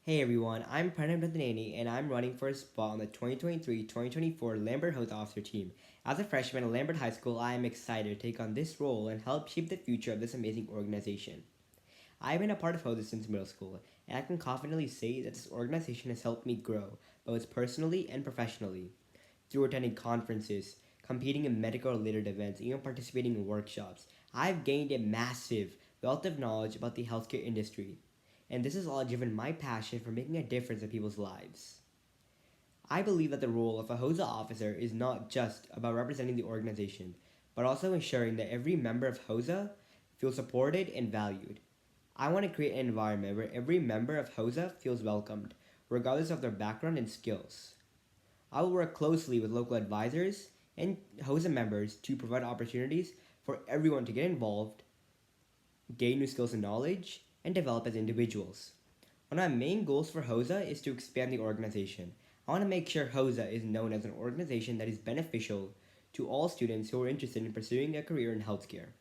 Hey everyone, I'm Pranam and I'm running for a spot on the 2023-2024 Lambert HOSA officer team. As a freshman at Lambert High School, I am excited to take on this role and help shape the future of this amazing organization. I've been a part of HOSA since middle school, and I can confidently say that this organization has helped me grow, both personally and professionally. Through attending conferences, competing in medical-related events, and even participating in workshops, I've gained a massive wealth of knowledge about the healthcare industry, and this has all driven my passion for making a difference in people's lives. I believe that the role of a HOSA officer is not just about representing the organization, but also ensuring that every member of HOSA feels supported and valued. I want to create an environment where every member of HOSA feels welcomed, regardless of their background and skills. I will work closely with local advisors and HOSA members to provide opportunities for everyone to get involved, gain new skills and knowledge, and develop as individuals. One of my main goals for HOSA is to expand the organization. I want to make sure HOSA is known as an organization that is beneficial to all students who are interested in pursuing a career in healthcare.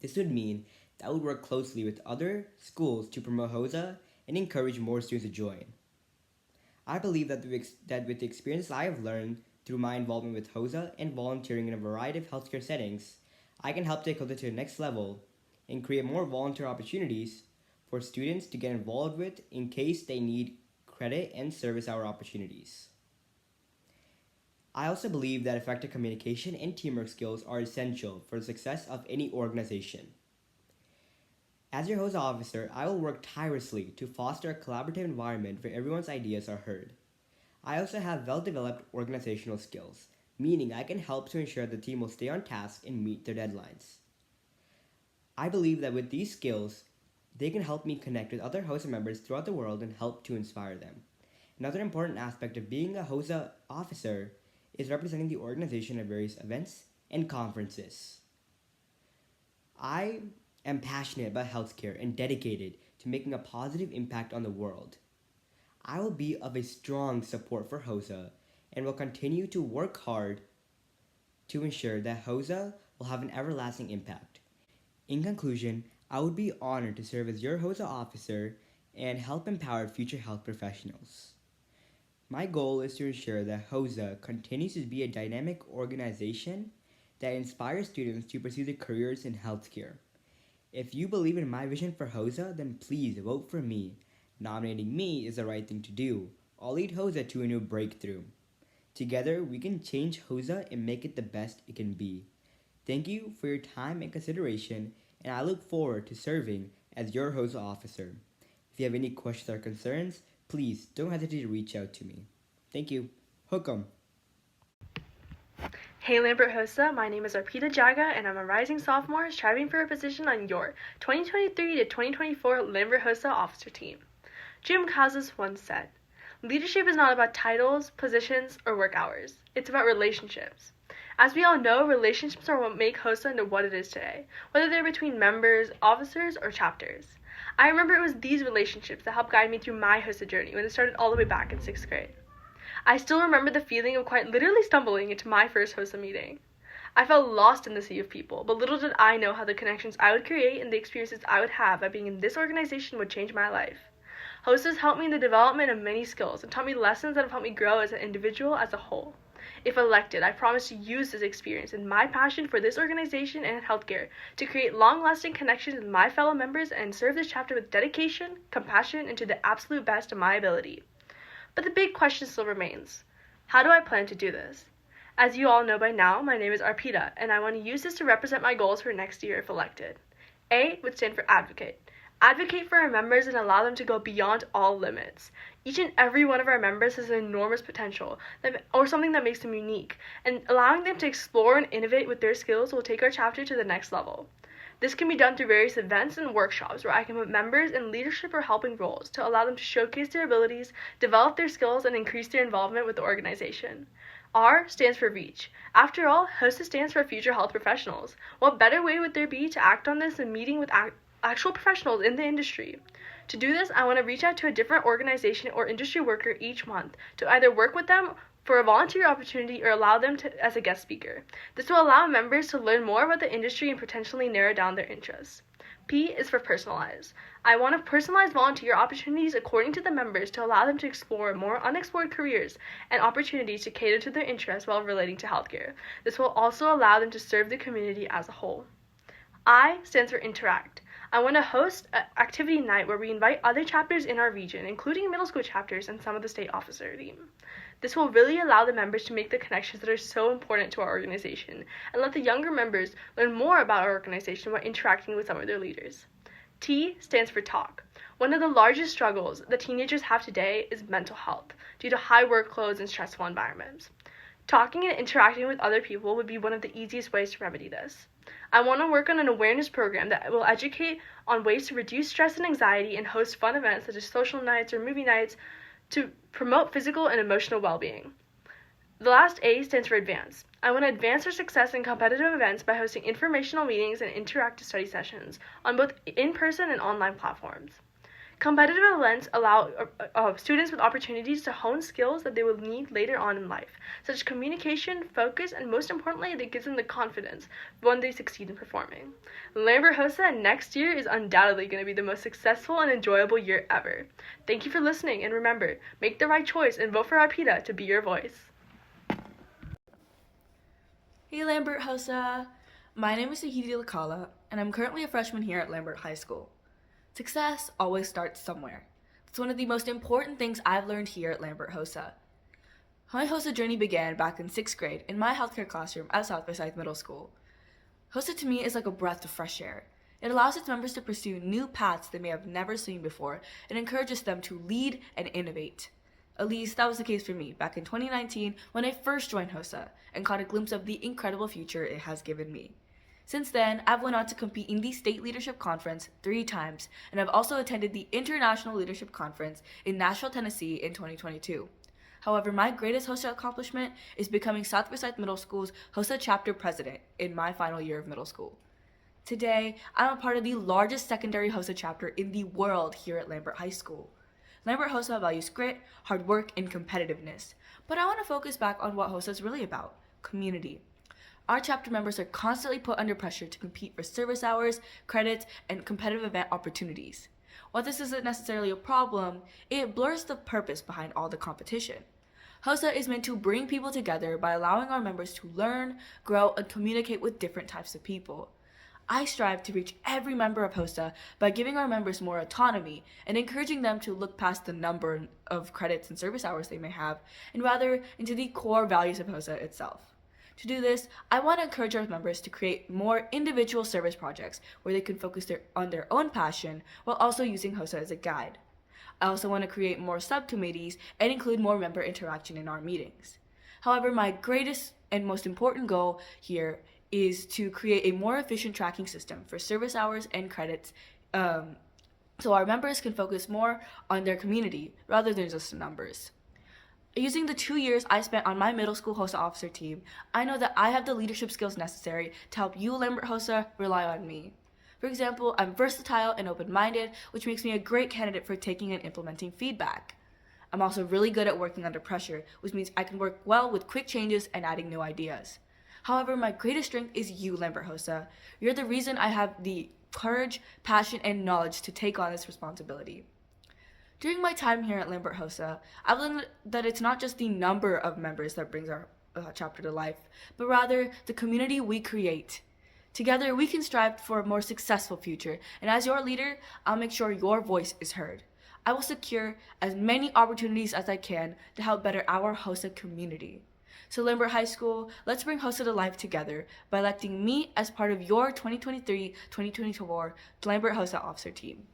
This would mean that I would work closely with other schools to promote HOSA and encourage more students to join. I believe that with the experience I have learned through my involvement with HOSA and volunteering in a variety of healthcare settings, I can help take HOSA to the next level and create more volunteer opportunities for students to get involved with in case they need credit and service hour opportunities. I also believe that effective communication and teamwork skills are essential for the success of any organization. As your HOSA officer, I will work tirelessly to foster a collaborative environment where everyone's ideas are heard. I also have well-developed organizational skills, meaning I can help to ensure the team will stay on task and meet their deadlines. I believe that with these skills, they can help me connect with other HOSA members throughout the world and help to inspire them. Another important aspect of being a HOSA officer is representing the organization at various events and conferences. I am passionate about healthcare and dedicated to making a positive impact on the world. I will be of a strong support for HOSA and will continue to work hard to ensure that HOSA will have an everlasting impact. In conclusion, I would be honored to serve as your HOSA officer and help empower future health professionals. My goal is to ensure that HOSA continues to be a dynamic organization that inspires students to pursue their careers in healthcare. If you believe in my vision for HOSA, then please vote for me. Nominating me is the right thing to do. I'll lead HOSA to a new breakthrough. Together, we can change HOSA and make it the best it can be. Thank you for your time and consideration, and I look forward to serving as your HOSA officer. If you have any questions or concerns, please don't hesitate to reach out to me. Thank you. Hook 'em. Hey Lambert HOSA, my name is Arpita Jaga, and I'm a rising sophomore striving for a position on your 2023 to 2024 Lambert HOSA officer team. Jim Casas once said, "Leadership is not about titles, positions, or work hours. It's about relationships." As we all know, relationships are what make HOSA into what it is today, whether they're between members, officers, or chapters. I remember it was these relationships that helped guide me through my HOSA journey when it started all the way back in 6th grade. I still remember the feeling of quite literally stumbling into my first HOSA meeting. I felt lost in the sea of people, but little did I know how the connections I would create and the experiences I would have by being in this organization would change my life. HOSAs helped me in the development of many skills and taught me lessons that have helped me grow as an individual as a whole. If elected, I promise to use this experience and my passion for this organization and healthcare to create long-lasting connections with my fellow members and serve this chapter with dedication, compassion, and to the absolute best of my ability. But the big question still remains. How do I plan to do this? As you all know by now, my name is Arpita, and I want to use this to represent my goals for next year if elected. A would stand for advocate. Advocate for our members and allow them to go beyond all limits. Each and every one of our members has an enormous potential or something that makes them unique, and allowing them to explore and innovate with their skills will take our chapter to the next level. This can be done through various events and workshops where I can put members in leadership or helping roles to allow them to showcase their abilities, develop their skills, and increase their involvement with the organization. R stands for reach. After all, HOSA stands for future health professionals. What better way would there be to act on this than meeting with actual professionals in the industry? To do this, I want to reach out to a different organization or industry worker each month to either work with them for a volunteer opportunity or allow them as a guest speaker. This will allow members to learn more about the industry and potentially narrow down their interests. P is for personalize. I want to personalize volunteer opportunities according to the members to allow them to explore more unexplored careers and opportunities to cater to their interests while relating to healthcare. This will also allow them to serve the community as a whole. I stands for interact. I want to host an activity night where we invite other chapters in our region, including middle school chapters and some of the state officer team. This will really allow the members to make the connections that are so important to our organization and let the younger members learn more about our organization by interacting with some of their leaders. T stands for talk. One of the largest struggles that teenagers have today is mental health due to high workloads and stressful environments. Talking and interacting with other people would be one of the easiest ways to remedy this. I want to work on an awareness program that will educate on ways to reduce stress and anxiety and host fun events such as social nights or movie nights to promote physical and emotional well-being. The last A stands for advance. I want to advance our success in competitive events by hosting informational meetings and interactive study sessions on both in-person and online platforms. Competitive events allow students with opportunities to hone skills that they will need later on in life, such as communication, focus, and most importantly, that gives them the confidence when they succeed in performing. Lambert HOSA next year is undoubtedly going to be the most successful and enjoyable year ever. Thank you for listening, and remember, make the right choice and vote for Arpita to be your voice. Hey Lambert HOSA! My name is Tahiti Lakala, and I'm currently a freshman here at Lambert High School. Success always starts somewhere. It's one of the most important things I've learned here at Lambert HOSA. My HOSA journey began back in 6th grade in my healthcare classroom at South Forsyth Middle School. HOSA to me is like a breath of fresh air. It allows its members to pursue new paths they may have never seen before and encourages them to lead and innovate. At least that was the case for me back in 2019 when I first joined HOSA and caught a glimpse of the incredible future it has given me. Since then, I've went on to compete in the State Leadership Conference 3 times, and I've also attended the International Leadership Conference in Nashville, Tennessee in 2022. However, my greatest HOSA accomplishment is becoming South Forsyth Middle School's HOSA chapter president in my final year of middle school. Today, I'm a part of the largest secondary HOSA chapter in the world here at Lambert High School. Lambert HOSA values grit, hard work, and competitiveness, but I want to focus back on what HOSA is really about, community. Our chapter members are constantly put under pressure to compete for service hours, credits, and competitive event opportunities. While this isn't necessarily a problem, it blurs the purpose behind all the competition. HOSA is meant to bring people together by allowing our members to learn, grow, and communicate with different types of people. I strive to reach every member of HOSA by giving our members more autonomy and encouraging them to look past the number of credits and service hours they may have, and rather into the core values of HOSA itself. To do this, I want to encourage our members to create more individual service projects where they can focus on their own passion while also using HOSA as a guide. I also want to create more subcommittees and include more member interaction in our meetings. However, my greatest and most important goal here is to create a more efficient tracking system for service hours and credits so our members can focus more on their community rather than just the numbers. Using the 2 years I spent on my middle school HOSA officer team, I know that I have the leadership skills necessary to help you, Lambert HOSA, rely on me. For example, I'm versatile and open-minded, which makes me a great candidate for taking and implementing feedback. I'm also really good at working under pressure, which means I can work well with quick changes and adding new ideas. However, my greatest strength is you, Lambert HOSA. You're the reason I have the courage, passion, and knowledge to take on this responsibility. During my time here at Lambert HOSA, I've learned that it's not just the number of members that brings our chapter to life, but rather the community we create. Together, we can strive for a more successful future, and as your leader, I'll make sure your voice is heard. I will secure as many opportunities as I can to help better our HOSA community. So Lambert High School, let's bring HOSA to life together by electing me as part of your 2023-2024 Lambert HOSA officer team.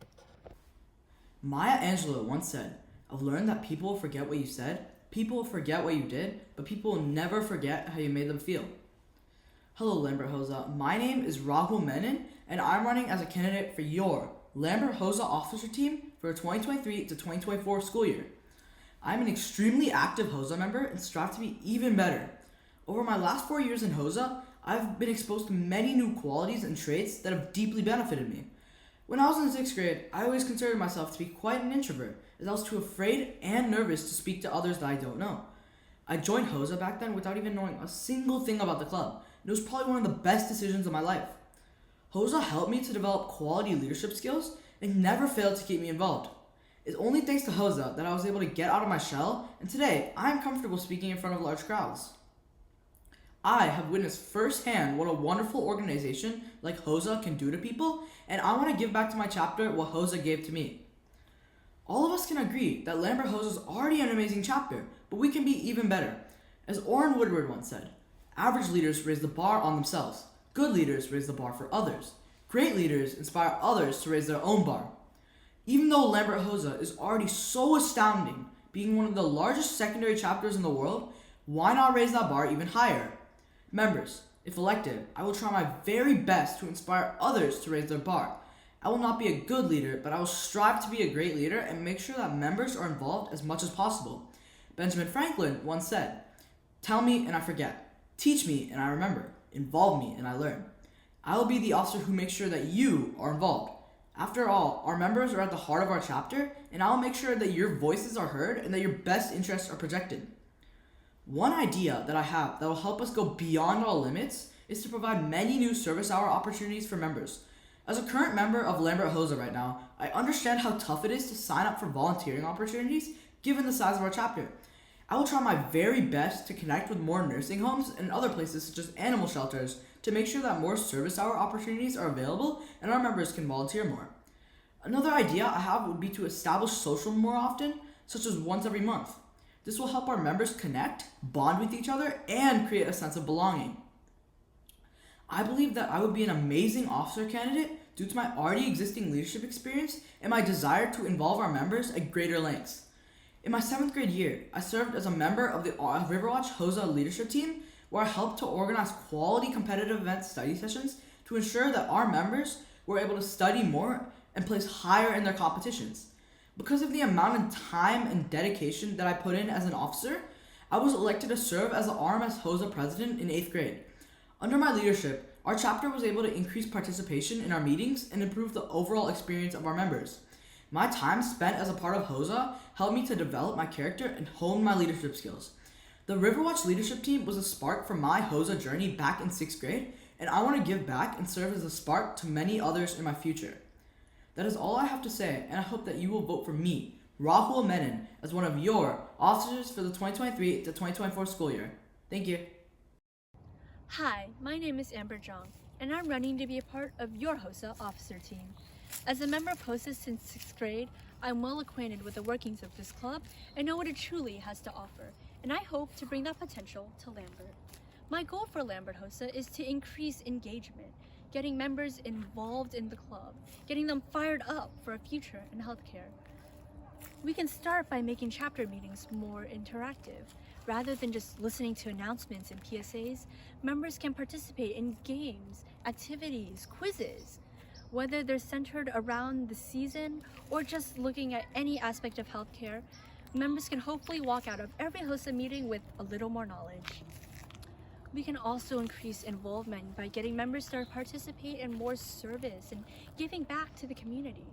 Maya Angelou once said, "I've learned that people will forget what you said, people will forget what you did, but people will never forget how you made them feel." Hello Lambert HOSA, my name is Rahul Menon, and I'm running as a candidate for your Lambert HOSA officer team for the 2023 to 2024 school year. I'm an extremely active HOSA member and strive to be even better. Over my last 4 years in HOSA, I've been exposed to many new qualities and traits that have deeply benefited me. When I was in 6th grade, I always considered myself to be quite an introvert, as I was too afraid and nervous to speak to others that I don't know. I joined HOSA back then without even knowing a single thing about the club, and it was probably one of the best decisions of my life. HOSA helped me to develop quality leadership skills They never failed to keep me involved. It's only thanks to HOSA that I was able to get out of my shell, and today I am comfortable speaking in front of large crowds. I have witnessed firsthand what a wonderful organization like HOSA can do to people, and I want to give back to my chapter what HOSA gave to me. All of us can agree that Lambert HOSA is already an amazing chapter, but we can be even better. As Orrin Woodward once said, average leaders raise the bar on themselves. Good leaders raise the bar for others. Great leaders inspire others to raise their own bar. Even though Lambert HOSA is already so astounding, being one of the largest secondary chapters in the world, why not raise that bar even higher? Members, if elected, I will try my very best to inspire others to raise their bar. I will not be a good leader, but I will strive to be a great leader and make sure that members are involved as much as possible. Benjamin Franklin once said, "Tell me and I forget. Teach me and I remember. Involve me and I learn." I will be the officer who makes sure that you are involved. After all, our members are at the heart of our chapter, and I will make sure that your voices are heard and that your best interests are projected. One idea that I have that will help us go beyond our limits is to provide many new service hour opportunities for members. As a current member of Lambert HOSA right now, I understand how tough it is to sign up for volunteering opportunities given the size of our chapter. I will try my very best to connect with more nursing homes and other places such as animal shelters to make sure that more service hour opportunities are available and our members can volunteer more. Another idea I have would be to establish social more often, such as once every month. This will help our members connect, bond with each other, and create a sense of belonging. I believe that I would be an amazing officer candidate due to my already existing leadership experience and my desire to involve our members at greater lengths. In my 7th grade year, I served as a member of the Riverwatch HOSA leadership team, where I helped to organize quality competitive event study sessions to ensure that our members were able to study more and place higher in their competitions. Because of the amount of time and dedication that I put in as an officer, I was elected to serve as the RMS HOSA president in 8th grade. Under my leadership, our chapter was able to increase participation in our meetings and improve the overall experience of our members. My time spent as a part of HOSA helped me to develop my character and hone my leadership skills. The Riverwatch leadership team was a spark for my HOSA journey back in 6th grade, and I want to give back and serve as a spark to many others in my future. That is all I have to say, and I hope that you will vote for me, Rahul Menon, as one of your officers for the 2023 to 2024 school year. Thank you. Hi, my name is Amber Jong, and I'm running to be a part of your HOSA officer team. As a member of HOSA since 6th grade, I'm well acquainted with the workings of this club and know what it truly has to offer, and I hope to bring that potential to Lambert. My goal for Lambert HOSA is to increase engagement, getting members involved in the club, getting them fired up for a future in healthcare. We can start by making chapter meetings more interactive. Rather than just listening to announcements and PSAs, members can participate in games, activities, quizzes. Whether they're centered around the season or just looking at any aspect of healthcare, members can hopefully walk out of every HOSA meeting with a little more knowledge. We can also increase involvement by getting members to participate in more service and giving back to the community.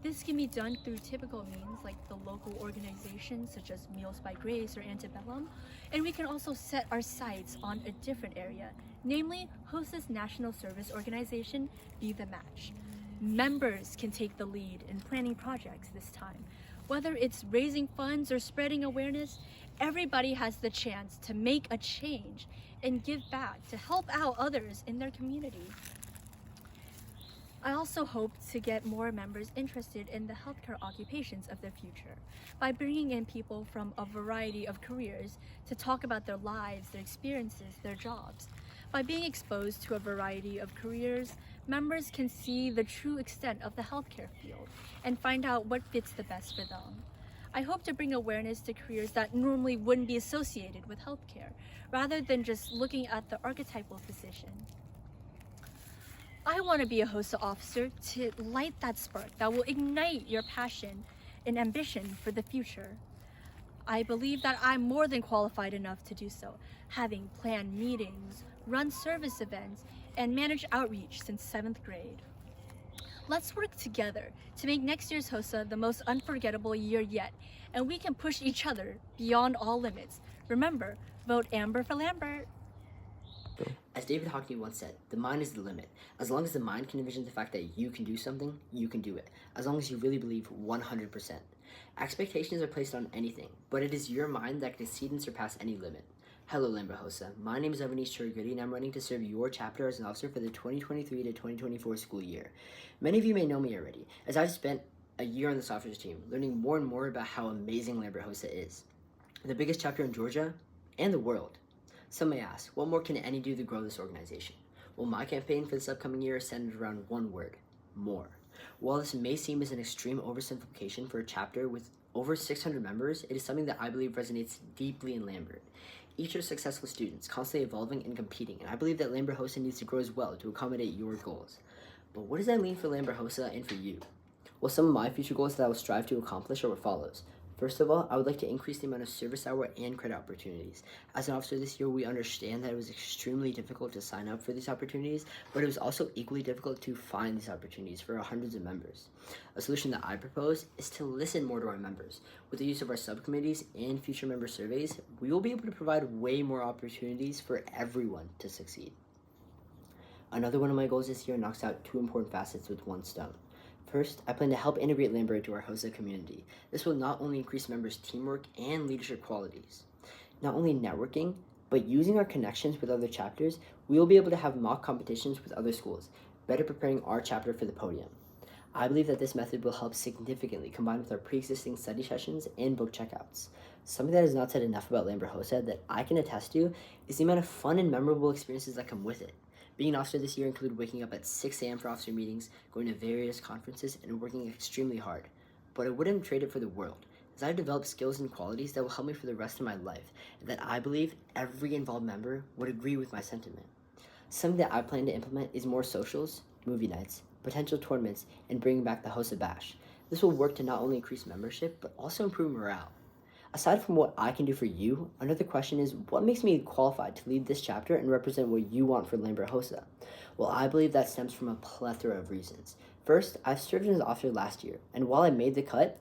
This can be done through typical means like the local organizations such as Meals by Grace or Antebellum, and we can also set our sights on a different area, namely HOSA's National Service Organization, Be The Match. Members can take the lead in planning projects this time. Whether it's raising funds or spreading awareness, everybody has the chance to make a change and give back to help out others in their community. I also hope to get more members interested in the healthcare occupations of the future by bringing in people from a variety of careers to talk about their lives, their experiences, their jobs. By being exposed to a variety of careers, members can see the true extent of the healthcare field and find out what fits the best for them. I hope to bring awareness to careers that normally wouldn't be associated with healthcare, rather than just looking at the archetypal position. I want to be a HOSA officer to light that spark that will ignite your passion and ambition for the future. I believe that I'm more than qualified enough to do so, having planned meetings, run service events, and managed outreach since 7th grade. Let's work together to make next year's HOSA the most unforgettable year yet, and we can push each other beyond all limits. Remember, vote Amber for Lambert. As David Hockney once said, the mind is the limit. As long as the mind can envision the fact that you can do something, you can do it. As long as you really believe 100%. Expectations are placed on anything, but it is your mind that can exceed and surpass any limit. Hello, Lambert HOSA. My name is Avni, and I'm running to serve your chapter as an officer for the 2023 to 2024 school year. Many of you may know me already, as I've spent a year on this officers team, learning more and more about how amazing Lambert HOSA is. The biggest chapter in Georgia and the world. Some may ask, what more can any do to grow this organization? Well, my campaign for this upcoming year is centered around one word: more. While this may seem as an extreme oversimplification for a chapter with over 600 members, it is something that I believe resonates deeply in Lambert. Each are successful students, constantly evolving and competing, and I believe that Lambert HOSA needs to grow as well to accommodate your goals. But what does that mean for Lambert HOSA and for you? Well, some of my future goals that I will strive to accomplish are what follows. First of all, I would like to increase the amount of service hour and credit opportunities. As an officer this year, we understand that it was extremely difficult to sign up for these opportunities, but it was also equally difficult to find these opportunities for our hundreds of members. A solution that I propose is to listen more to our members. With the use of our subcommittees and future member surveys, we will be able to provide way more opportunities for everyone to succeed. Another one of my goals this year knocks out two important facets with one stone. First, I plan to help integrate Lambert into our HOSA community. This will not only increase members' teamwork and leadership qualities. Not only networking, but using our connections with other chapters, we will be able to have mock competitions with other schools, better preparing our chapter for the podium. I believe that this method will help significantly combined with our pre-existing study sessions and book checkouts. Something that is not said enough about Lambert HOSA that I can attest to is the amount of fun and memorable experiences that come with it. Being an officer this year included waking up at 6 a.m. for officer meetings, going to various conferences, and working extremely hard. But I wouldn't trade it for the world, as I've developed skills and qualities that will help me for the rest of my life, and that I believe every involved member would agree with my sentiment. Something that I plan to implement is more socials, movie nights, potential tournaments, and bringing back the HOSA Bash. This will work to not only increase membership, but also improve morale. Aside from what I can do for you, another question is, what makes me qualified to lead this chapter and represent what you want for Lambert HOSA? Well, I believe that stems from a plethora of reasons. First, I've served as an officer last year, and while I made the cut,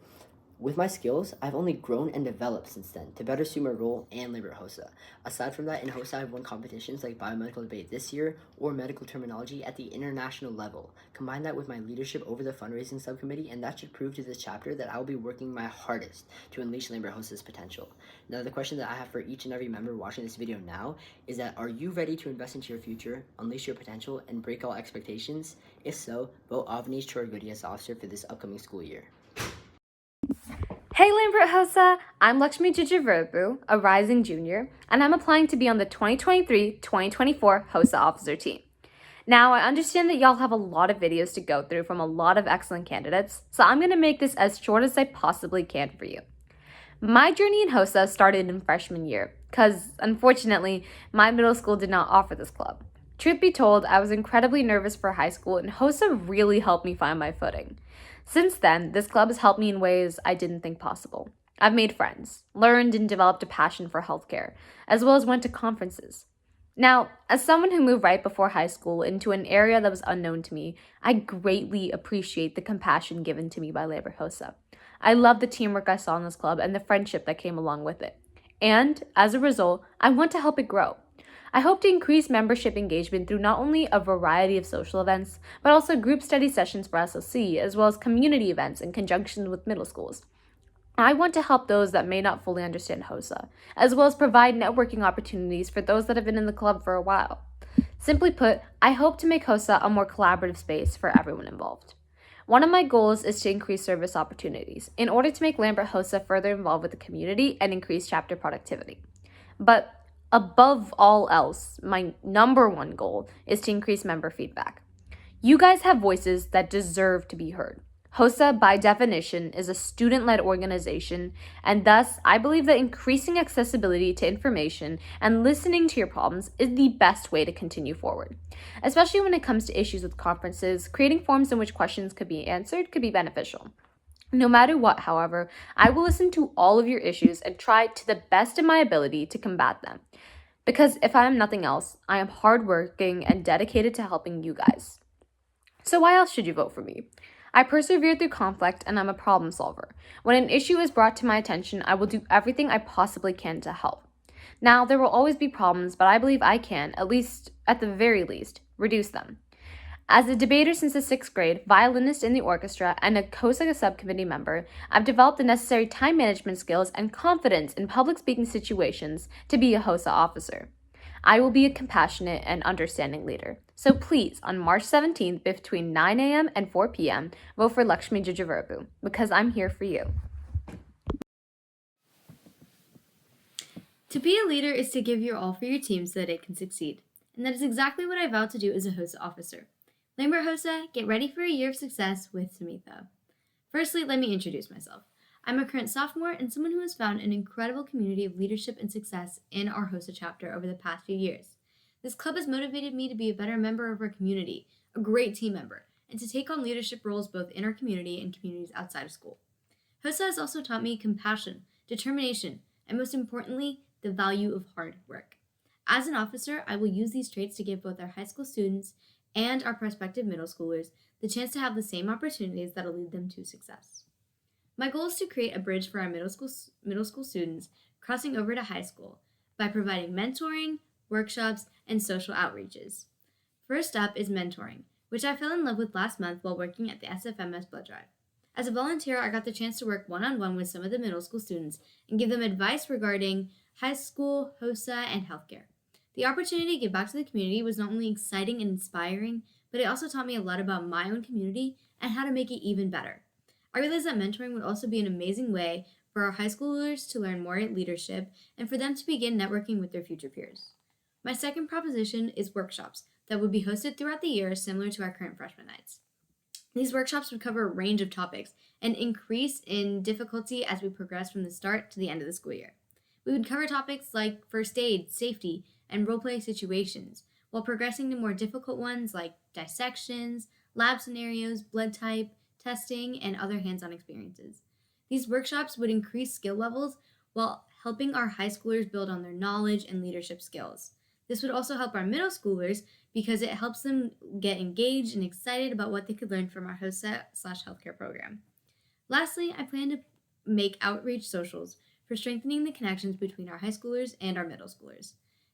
with my skills, I've only grown and developed since then to better suit my role and Lambert HOSA. Aside from that, in HOSA, I've won competitions like biomedical debate this year or medical terminology at the international level. Combine that with my leadership over the fundraising subcommittee, and that should prove to this chapter that I will be working my hardest to unleash Lambert HOSA's potential. Now, the question that I have for each and every member watching this video now is that, are you ready to invest into your future, unleash your potential, and break all expectations? If so, vote Avni as officer for this upcoming school year. Hey Lambert HOSA, I'm Lakshmi Jijirobu, a rising junior, and I'm applying to be on the 2023-2024 HOSA officer team. Now, I understand that y'all have a lot of videos to go through from a lot of excellent candidates, so I'm going to make this as short as I possibly can for you. My journey in HOSA started in freshman year, because unfortunately, my middle school did not offer this club. Truth be told, I was incredibly nervous for high school, and HOSA really helped me find my footing. Since then, this club has helped me in ways I didn't think possible. I've made friends, learned and developed a passion for healthcare, as well as went to conferences. Now, as someone who moved right before high school into an area that was unknown to me, I greatly appreciate the compassion given to me by Lambert HOSA. I love the teamwork I saw in this club and the friendship that came along with it. And, as a result, I want to help it grow. I hope to increase membership engagement through not only a variety of social events, but also group study sessions for SLC, as well as community events in conjunction with middle schools. I want to help those that may not fully understand HOSA, as well as provide networking opportunities for those that have been in the club for a while. Simply put, I hope to make HOSA a more collaborative space for everyone involved. One of my goals is to increase service opportunities in order to make Lambert HOSA further involved with the community and increase chapter productivity. But above all else, my number one goal is to increase member feedback. You guys have voices that deserve to be heard. HOSA, by definition, is a student-led organization, and thus, I believe that increasing accessibility to information and listening to your problems is the best way to continue forward. Especially when it comes to issues with conferences, creating forms in which questions could be answered could be beneficial. No matter what, however, I will listen to all of your issues and try to the best of my ability to combat them. Because if I am nothing else, I am hardworking and dedicated to helping you guys. So why else should you vote for me? I persevere through conflict and I'm a problem solver. When an issue is brought to my attention, I will do everything I possibly can to help. Now, there will always be problems, but I believe I can, at the very least, reduce them. As a debater since the 6th grade, violinist in the orchestra, and a HOSA subcommittee member, I've developed the necessary time management skills and confidence in public speaking situations to be a HOSA officer. I will be a compassionate and understanding leader. So please, on March 17th, between 9 a.m. and 4 p.m., vote for Lakshmi Jijirobu, because I'm here for you. To be a leader is to give your all for your team so that it can succeed. And that is exactly what I vowed to do as a HOSA officer. Lambert HOSA, get ready for a year of success with Samitha. Firstly, let me introduce myself. I'm a current sophomore and someone who has found an incredible community of leadership and success in our HOSA chapter over the past few years. This club has motivated me to be a better member of our community, a great team member, and to take on leadership roles both in our community and communities outside of school. HOSA has also taught me compassion, determination, and most importantly, the value of hard work. As an officer, I will use these traits to give both our high school students and our prospective middle schoolers the chance to have the same opportunities that will lead them to success. My goal is to create a bridge for our middle school students crossing over to high school by providing mentoring, workshops, and social outreaches. First up is mentoring, which I fell in love with last month while working at the SFMS blood drive. As a volunteer, I got the chance to work one-on-one with some of the middle school students and give them advice regarding high school, HOSA, and healthcare. The opportunity to give back to the community was not only exciting and inspiring, but it also taught me a lot about my own community and how to make it even better. I realized that mentoring would also be an amazing way for our high schoolers to learn more leadership and for them to begin networking with their future peers. My second proposition is workshops that would be hosted throughout the year, similar to our current freshman nights. These workshops would cover a range of topics and increase in difficulty as we progress from the start to the end of the school year. We would cover topics like first aid, safety, and role-play situations, while progressing to more difficult ones like dissections, lab scenarios, blood type, testing, and other hands-on experiences. These workshops would increase skill levels while helping our high schoolers build on their knowledge and leadership skills. This would also help our middle schoolers because it helps them get engaged and excited about what they could learn from our HOSA/healthcare program. Lastly, I plan to make outreach socials for strengthening the connections between our high schoolers and our middle schoolers.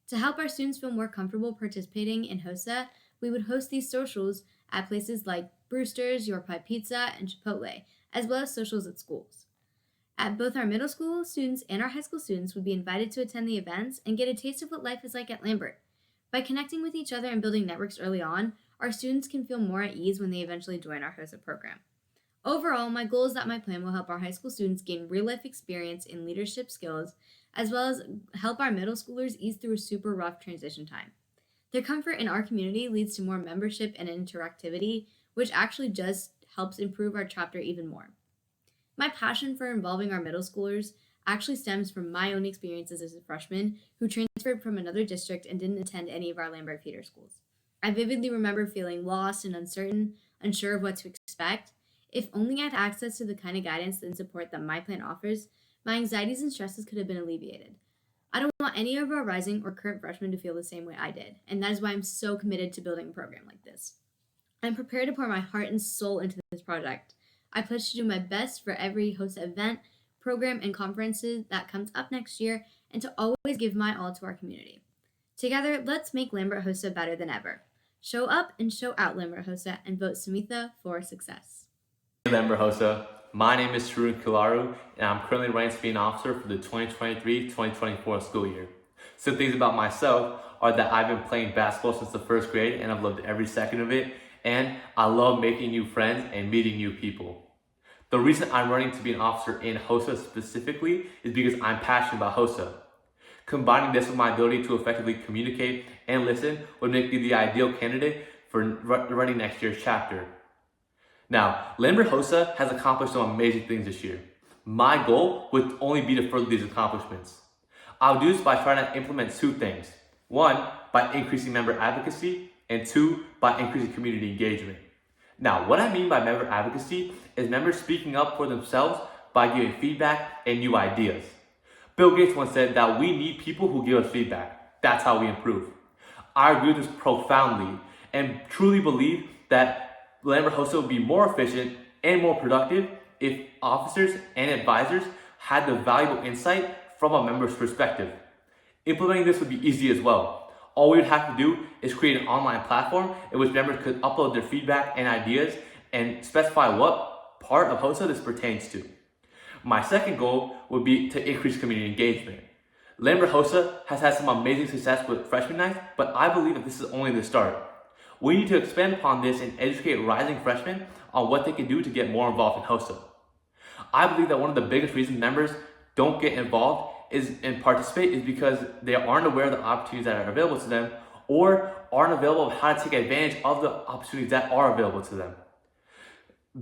To help our students feel more comfortable participating in HOSA, we would host these socials at places like Brewster's, Your Pie Pizza, and Chipotle, as well as socials at schools. At both our middle school students and our high school students would be invited to attend the events and get a taste of what life is like at Lambert. By connecting with each other and building networks early on, our students can feel more at ease when they eventually join our HOSA program. Overall, my goal is that my plan will help our high school students gain real-life experience in leadership skills, as well as help our middle schoolers ease through a super rough transition time. Their comfort in our community leads to more membership and interactivity, which actually just helps improve our chapter even more. My passion for involving our middle schoolers actually stems from my own experiences as a freshman who transferred from another district and didn't attend any of our Lambert feeder schools. I vividly remember feeling lost and uncertain, unsure of what to expect. If only I had access to the kind of guidance and support that my plan offers, my anxieties and stresses could have been alleviated. I don't want any of our rising or current freshmen to feel the same way I did, and that is why I'm so committed to building a program like this. I'm prepared to pour my heart and soul into this project. I pledge to do my best for every HOSA event, program, and conferences that comes up next year, and to always give my all to our community. Together, let's make Lambert HOSA better than ever. Show up and show out Lambert HOSA and vote Samitha for success. Hey Lambert HOSA, my name is Kokarapu, and I'm currently running to be an officer for the 2023-2024 school year. Some things about myself are that I've been playing basketball since the first grade, and I've loved every second of it, and I love making new friends and meeting new people. The reason I'm running to be an officer in HOSA specifically is because I'm passionate about HOSA. Combining this with my ability to effectively communicate and listen would make me the ideal candidate for running next year's chapter. Now, Lambert HOSA has accomplished some amazing things this year. My goal would only be to further these accomplishments. I'll do this by trying to implement two things. One, by increasing member advocacy, and two, by increasing community engagement. Now, what I mean by member advocacy is members speaking up for themselves by giving feedback and new ideas. Bill Gates once said that we need people who give us feedback. That's how we improve. I agree with this profoundly and truly believe that Lambert HOSA would be more efficient and more productive if officers and advisors had the valuable insight from a member's perspective. Implementing this would be easy as well. All we would have to do is create an online platform in which members could upload their feedback and ideas and specify what part of HOSA this pertains to. My second goal would be to increase community engagement. Lambert HOSA has had some amazing success with freshman nights, but I believe that this is only the start. We need to expand upon this and educate rising freshmen on what they can do to get more involved in HOSA. I believe that one of the biggest reasons members don't get involved and participate is because they aren't aware of the opportunities that are available to them or aren't available of how to take advantage of the opportunities that are available to them.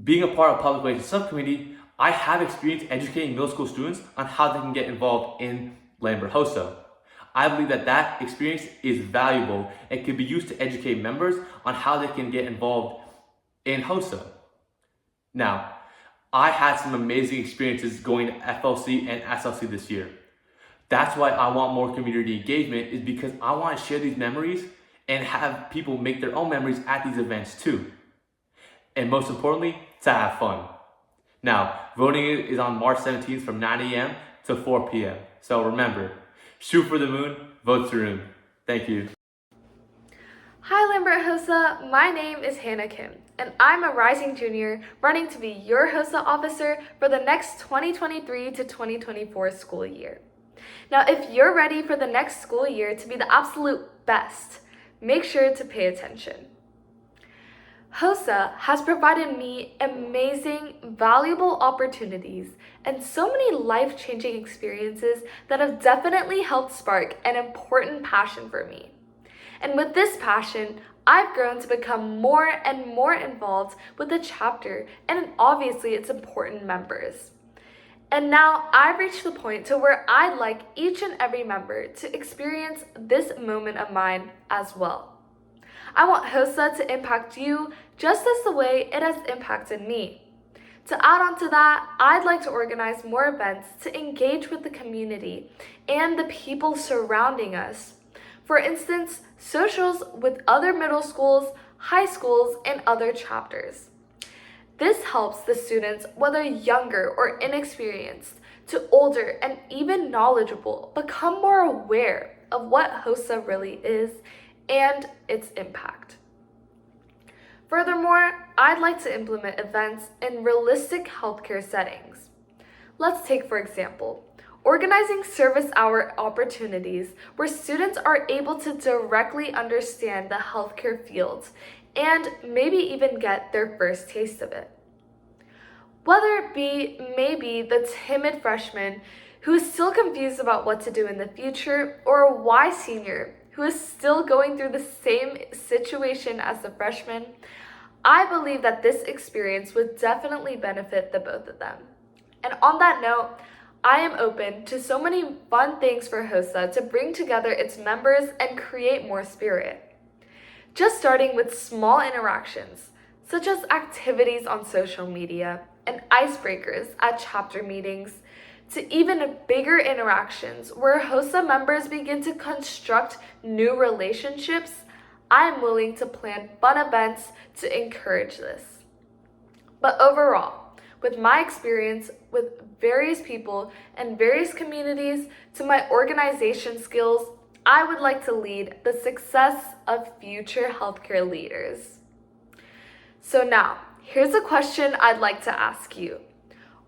Being a part of public relations subcommittee, I have experience educating middle school students on how they can get involved in Lambert HOSA. I believe that that experience is valuable and can be used to educate members on how they can get involved in HOSA. Now, I had some amazing experiences going to FLC and SLC this year. That's why I want more community engagement, is because I want to share these memories and have people make their own memories at these events too. And most importantly, to have fun. Now, voting is on March 17th from 9 a.m. to 4 p.m. So remember, shoot for the moon, vote to room. Thank you. Hi Lambert HOSA, my name is Hannah Kim, and I'm a rising junior running to be your HOSA officer for the next 2023 to 2024 school year. Now, if you're ready for the next school year to be the absolute best, make sure to pay attention. HOSA has provided me amazing, valuable opportunities and so many life-changing experiences that have definitely helped spark an important passion for me. And with this passion, I've grown to become more and more involved with the chapter and obviously its important members. And now I've reached the point to where I'd like each and every member to experience this moment of mine as well. I want HOSA to impact you just as the way it has impacted me. To add on to that, I'd like to organize more events to engage with the community and the people surrounding us. For instance, socials with other middle schools, high schools, and other chapters. This helps the students, whether younger or inexperienced, to older and even knowledgeable, become more aware of what HOSA really is and its impact. Furthermore, I'd like to implement events in realistic healthcare settings. Let's take, for example, organizing service hour opportunities where students are able to directly understand the healthcare fields and maybe even get their first taste of it. Whether it be maybe the timid freshman who is still confused about what to do in the future, or a wise senior who is still going through the same situation as the freshman, I believe that this experience would definitely benefit the both of them. And on that note, I am open to so many fun things for HOSA to bring together its members and create more spirit. Just starting with small interactions, such as activities on social media and icebreakers at chapter meetings, to even bigger interactions where HOSA members begin to construct new relationships, I am willing to plan fun events to encourage this. But overall, with my experience with various people and various communities to my organization skills, I would like to lead the success of future healthcare leaders. So now, here's a question I'd like to ask you.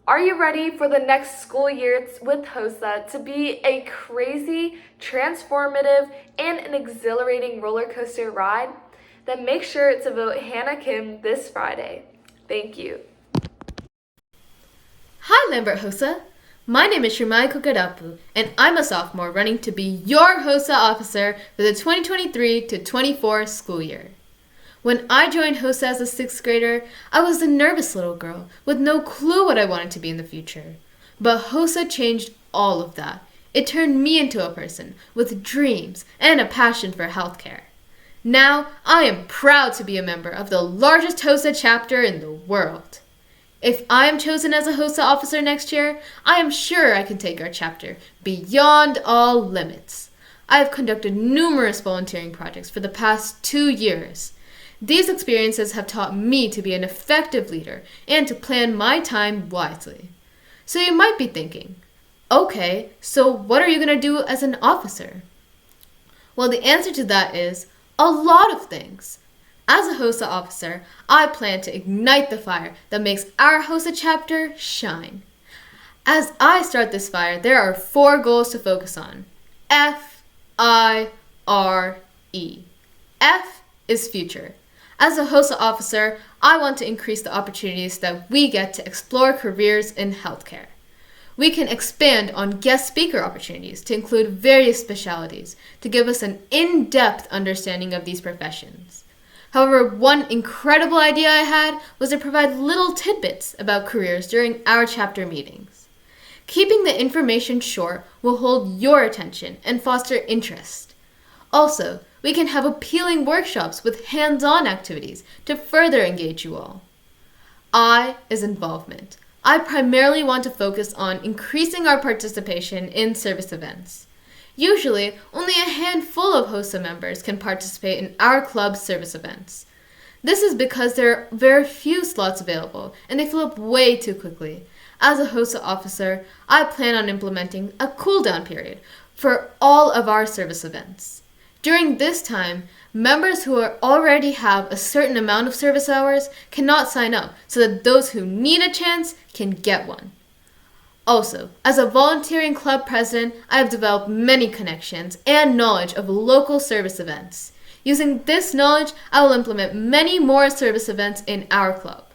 Are you ready for the next school year with HOSA to be a crazy, transformative, and an exhilarating roller coaster ride? Then make sure to vote Hannah Kim this Friday. Thank you. Hi Lambert HOSA, my name is Srimai Kokarapu, and I'm a sophomore running to be your HOSA officer for the 2023 to 24 school year. When I joined HOSA as a 6th grader, I was a nervous little girl with no clue what I wanted to be in the future. But HOSA changed all of that. It turned me into a person with dreams and a passion for healthcare. Now, I am proud to be a member of the largest HOSA chapter in the world. If I am chosen as a HOSA officer next year, I am sure I can take our chapter beyond all limits. I have conducted numerous volunteering projects for the past 2 years. These experiences have taught me to be an effective leader and to plan my time wisely. So you might be thinking, Okay, so what are you going to do as an officer? Well, the answer to that is a lot of things. As a HOSA officer, I plan to ignite the fire that makes our HOSA chapter shine. As I start this fire, there are 4 goals to focus on. F-I-R-E. F is future. As a HOSA officer, I want to increase the opportunities that we get to explore careers in healthcare. We can expand on guest speaker opportunities to include various specialties to give us an in-depth understanding of these professions. However, one incredible idea I had was to provide little tidbits about careers during our chapter meetings. Keeping the information short will hold your attention and foster interest. Also, we can have appealing workshops with hands-on activities to further engage you all. I is involvement. I primarily want to focus on increasing our participation in service events. Usually, only a handful of HOSA members can participate in our club's service events. This is because there are very few slots available and they fill up way too quickly. As a HOSA officer, I plan on implementing a cool-down period for all of our service events. During this time, members who already have a certain amount of service hours cannot sign up so that those who need a chance can get one. Also, as a volunteering club president, I have developed many connections and knowledge of local service events. Using this knowledge, I will implement many more service events in our club.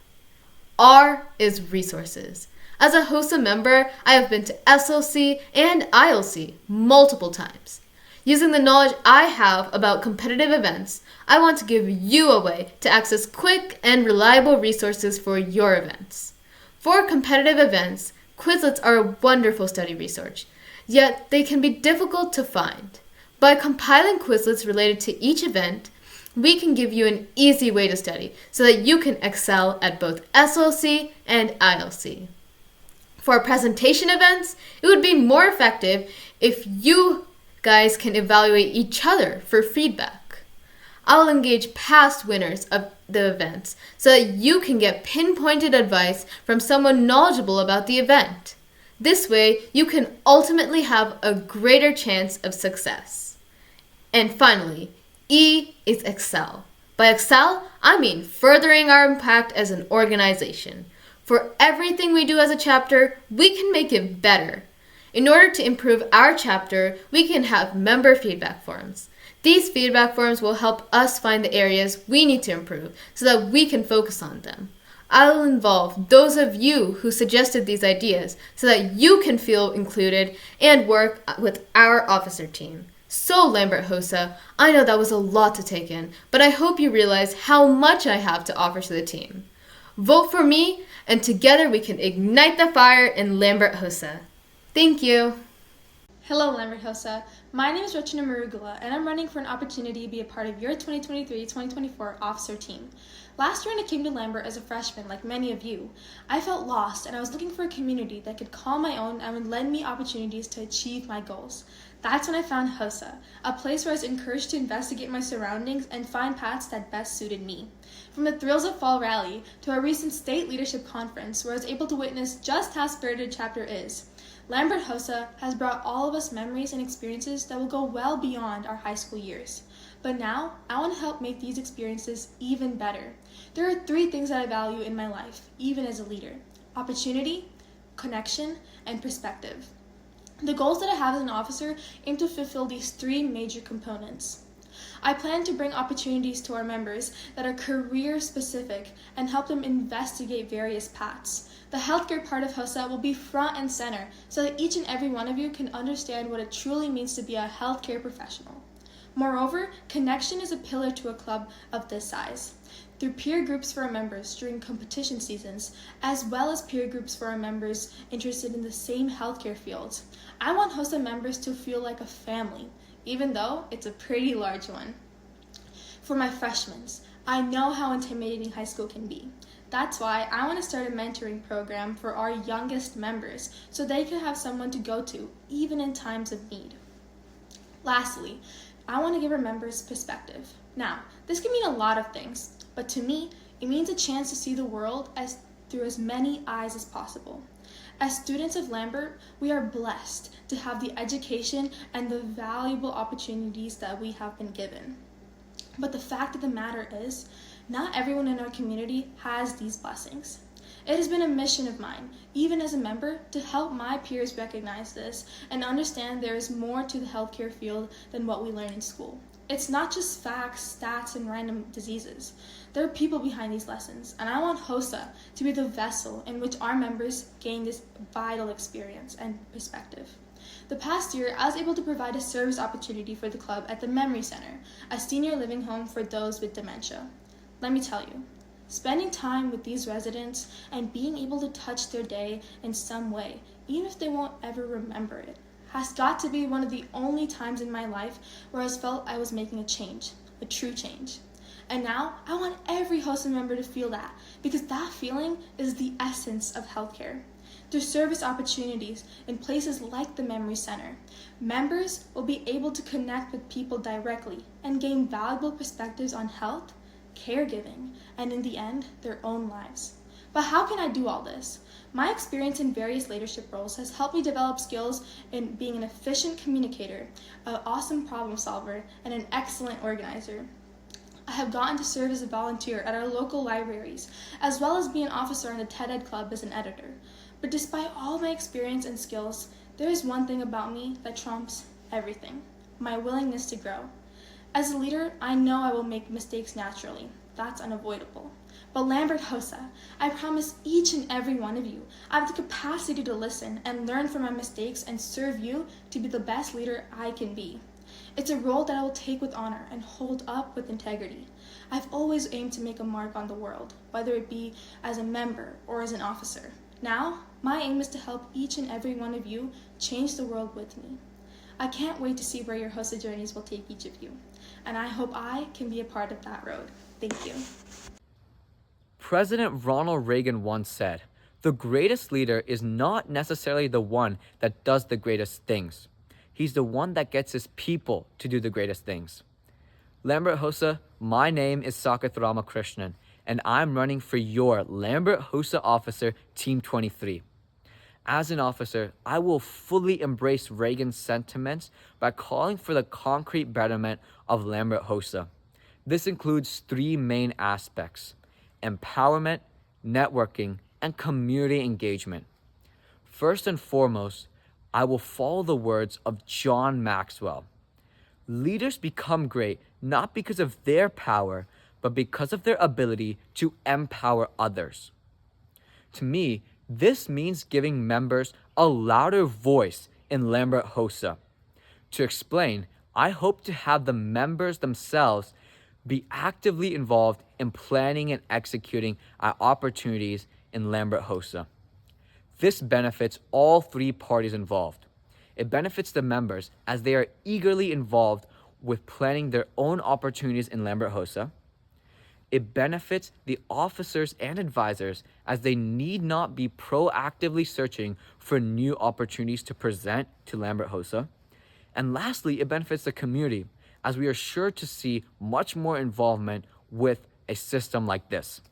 R is resources. As a HOSA member, I have been to SLC and ILC multiple times. Using the knowledge I have about competitive events, I want to give you a way to access quick and reliable resources for your events. For competitive events, Quizlets are a wonderful study resource, yet they can be difficult to find. By compiling Quizlets related to each event, we can give you an easy way to study so that you can excel at both SLC and ILC. For presentation events, it would be more effective if you guys can evaluate each other for feedback. I'll engage past winners of the events so that you can get pinpointed advice from someone knowledgeable about the event. This way, you can ultimately have a greater chance of success. And finally, E is excel. By excel, I mean furthering our impact as an organization. For everything we do as a chapter, we can make it better. In order to improve our chapter, we can have member feedback forms. These feedback forms will help us find the areas we need to improve so that we can focus on them. I will involve those of you who suggested these ideas so that you can feel included and work with our officer team. So, Lambert HOSA, I know that was a lot to take in, but I hope you realize how much I have to offer to the team. Vote for me, and together we can ignite the fire in Lambert HOSA. Thank you. Hello, Lambert HOSA. My name is Regina Marugula, and I'm running for an opportunity to be a part of your 2023-2024 officer team. Last year when I came to Lambert as a freshman, like many of you, I felt lost and I was looking for a community that could call my own and would lend me opportunities to achieve my goals. That's when I found HOSA, a place where I was encouraged to investigate my surroundings and find paths that best suited me. From the thrills of Fall Rally to our recent state leadership conference where I was able to witness just how spirited chapter is, Lambert HOSA has brought all of us memories and experiences that will go well beyond our high school years. But now, I want to help make these experiences even better. There are 3 things that I value in my life, even as a leader: opportunity, connection, and perspective. The goals that I have as an officer aim to fulfill these 3 major components. I plan to bring opportunities to our members that are career-specific and help them investigate various paths. The healthcare part of HOSA will be front and center so that each and every one of you can understand what it truly means to be a healthcare professional. Moreover, connection is a pillar to a club of this size. Through peer groups for our members during competition seasons, as well as peer groups for our members interested in the same healthcare fields, I want HOSA members to feel like a family, even though it's a pretty large one. For my freshmen, I know how intimidating high school can be. That's why I want to start a mentoring program for our youngest members so they can have someone to go to, even in times of need. Lastly, I want to give our members perspective. Now, this can mean a lot of things, but to me, it means a chance to see the world through as many eyes as possible. As students of Lambert, we are blessed to have the education and the valuable opportunities that we have been given. But the fact of the matter is, not everyone in our community has these blessings. It has been a mission of mine, even as a member, to help my peers recognize this and understand there is more to the healthcare field than what we learn in school. It's not just facts, stats, and random diseases. There are people behind these lessons, and I want HOSA to be the vessel in which our members gain this vital experience and perspective. The past year, I was able to provide a service opportunity for the club at the Memory Center, a senior living home for those with dementia. Let me tell you, spending time with these residents and being able to touch their day in some way, even if they won't ever remember it, has got to be one of the only times in my life where I felt I was making a change, a true change. And now, I want every HOSA member to feel that, because that feeling is the essence of healthcare. Through service opportunities in places like the Memory Center, members will be able to connect with people directly and gain valuable perspectives on health, caregiving, and in the end, their own lives. But how can I do all this? My experience in various leadership roles has helped me develop skills in being an efficient communicator, an awesome problem solver, and an excellent organizer. I have gotten to serve as a volunteer at our local libraries, as well as be an officer on the TED Ed Club as an editor. But despite all my experience and skills, there is one thing about me that trumps everything: my willingness to grow. As a leader, I know I will make mistakes naturally. That's unavoidable. But Lambert HOSA, I promise each and every one of you, I have the capacity to listen and learn from my mistakes and serve you to be the best leader I can be. It's a role that I will take with honor and hold up with integrity. I've always aimed to make a mark on the world, whether it be as a member or as an officer. Now, my aim is to help each and every one of you change the world with me. I can't wait to see where your HOSA journeys will take each of you, and I hope I can be a part of that road. Thank you. President Ronald Reagan once said, "The greatest leader is not necessarily the one that does the greatest things. He's the one that gets his people to do the greatest things." Lambert HOSA, my name is Sakathrama Krishnan, and I'm running for your Lambert HOSA Officer Team 23. As an officer, I will fully embrace Reagan's sentiments by calling for the concrete betterment of Lambert HOSA. This includes three main aspects: empowerment, networking, and community engagement. First and foremost, I will follow the words of John Maxwell. Leaders become great not because of their power, but because of their ability to empower others. To me, this means giving members a louder voice in Lambert HOSA. To explain, I hope to have the members themselves be actively involved in planning and executing our opportunities in Lambert HOSA. This benefits all three parties involved. It benefits the members as they are eagerly involved with planning their own opportunities in Lambert HOSA. It benefits the officers and advisors as they need not be proactively searching for new opportunities to present to Lambert HOSA. And lastly, it benefits the community as we are sure to see much more involvement with a system like this.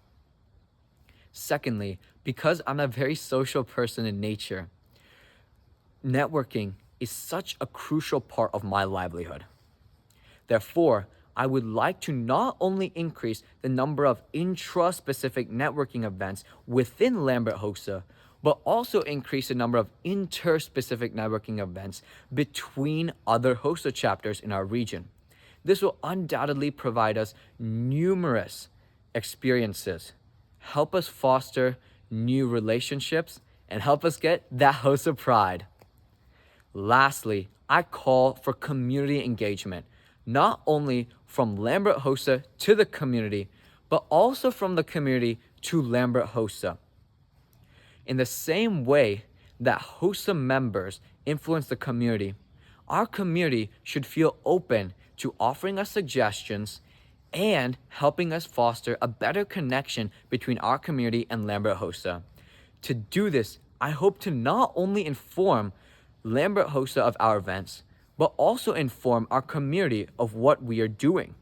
Secondly, because I'm a very social person in nature, networking is such a crucial part of my livelihood. Therefore, I would like to not only increase the number of intra-specific networking events within Lambert HOSA, but also increase the number of inter-specific networking events between other HOSA chapters in our region. This will undoubtedly provide us numerous experiences, help us foster new relationships, and help us get that HOSA pride. Lastly, I call for community engagement, not only from Lambert HOSA to the community, but also from the community to Lambert HOSA. In the same way that HOSA members influence the community, our community should feel open to offering us suggestions and helping us foster a better connection between our community and Lambert HOSA. To do this, I hope to not only inform Lambert HOSA of our events, but also inform our community of what we are doing.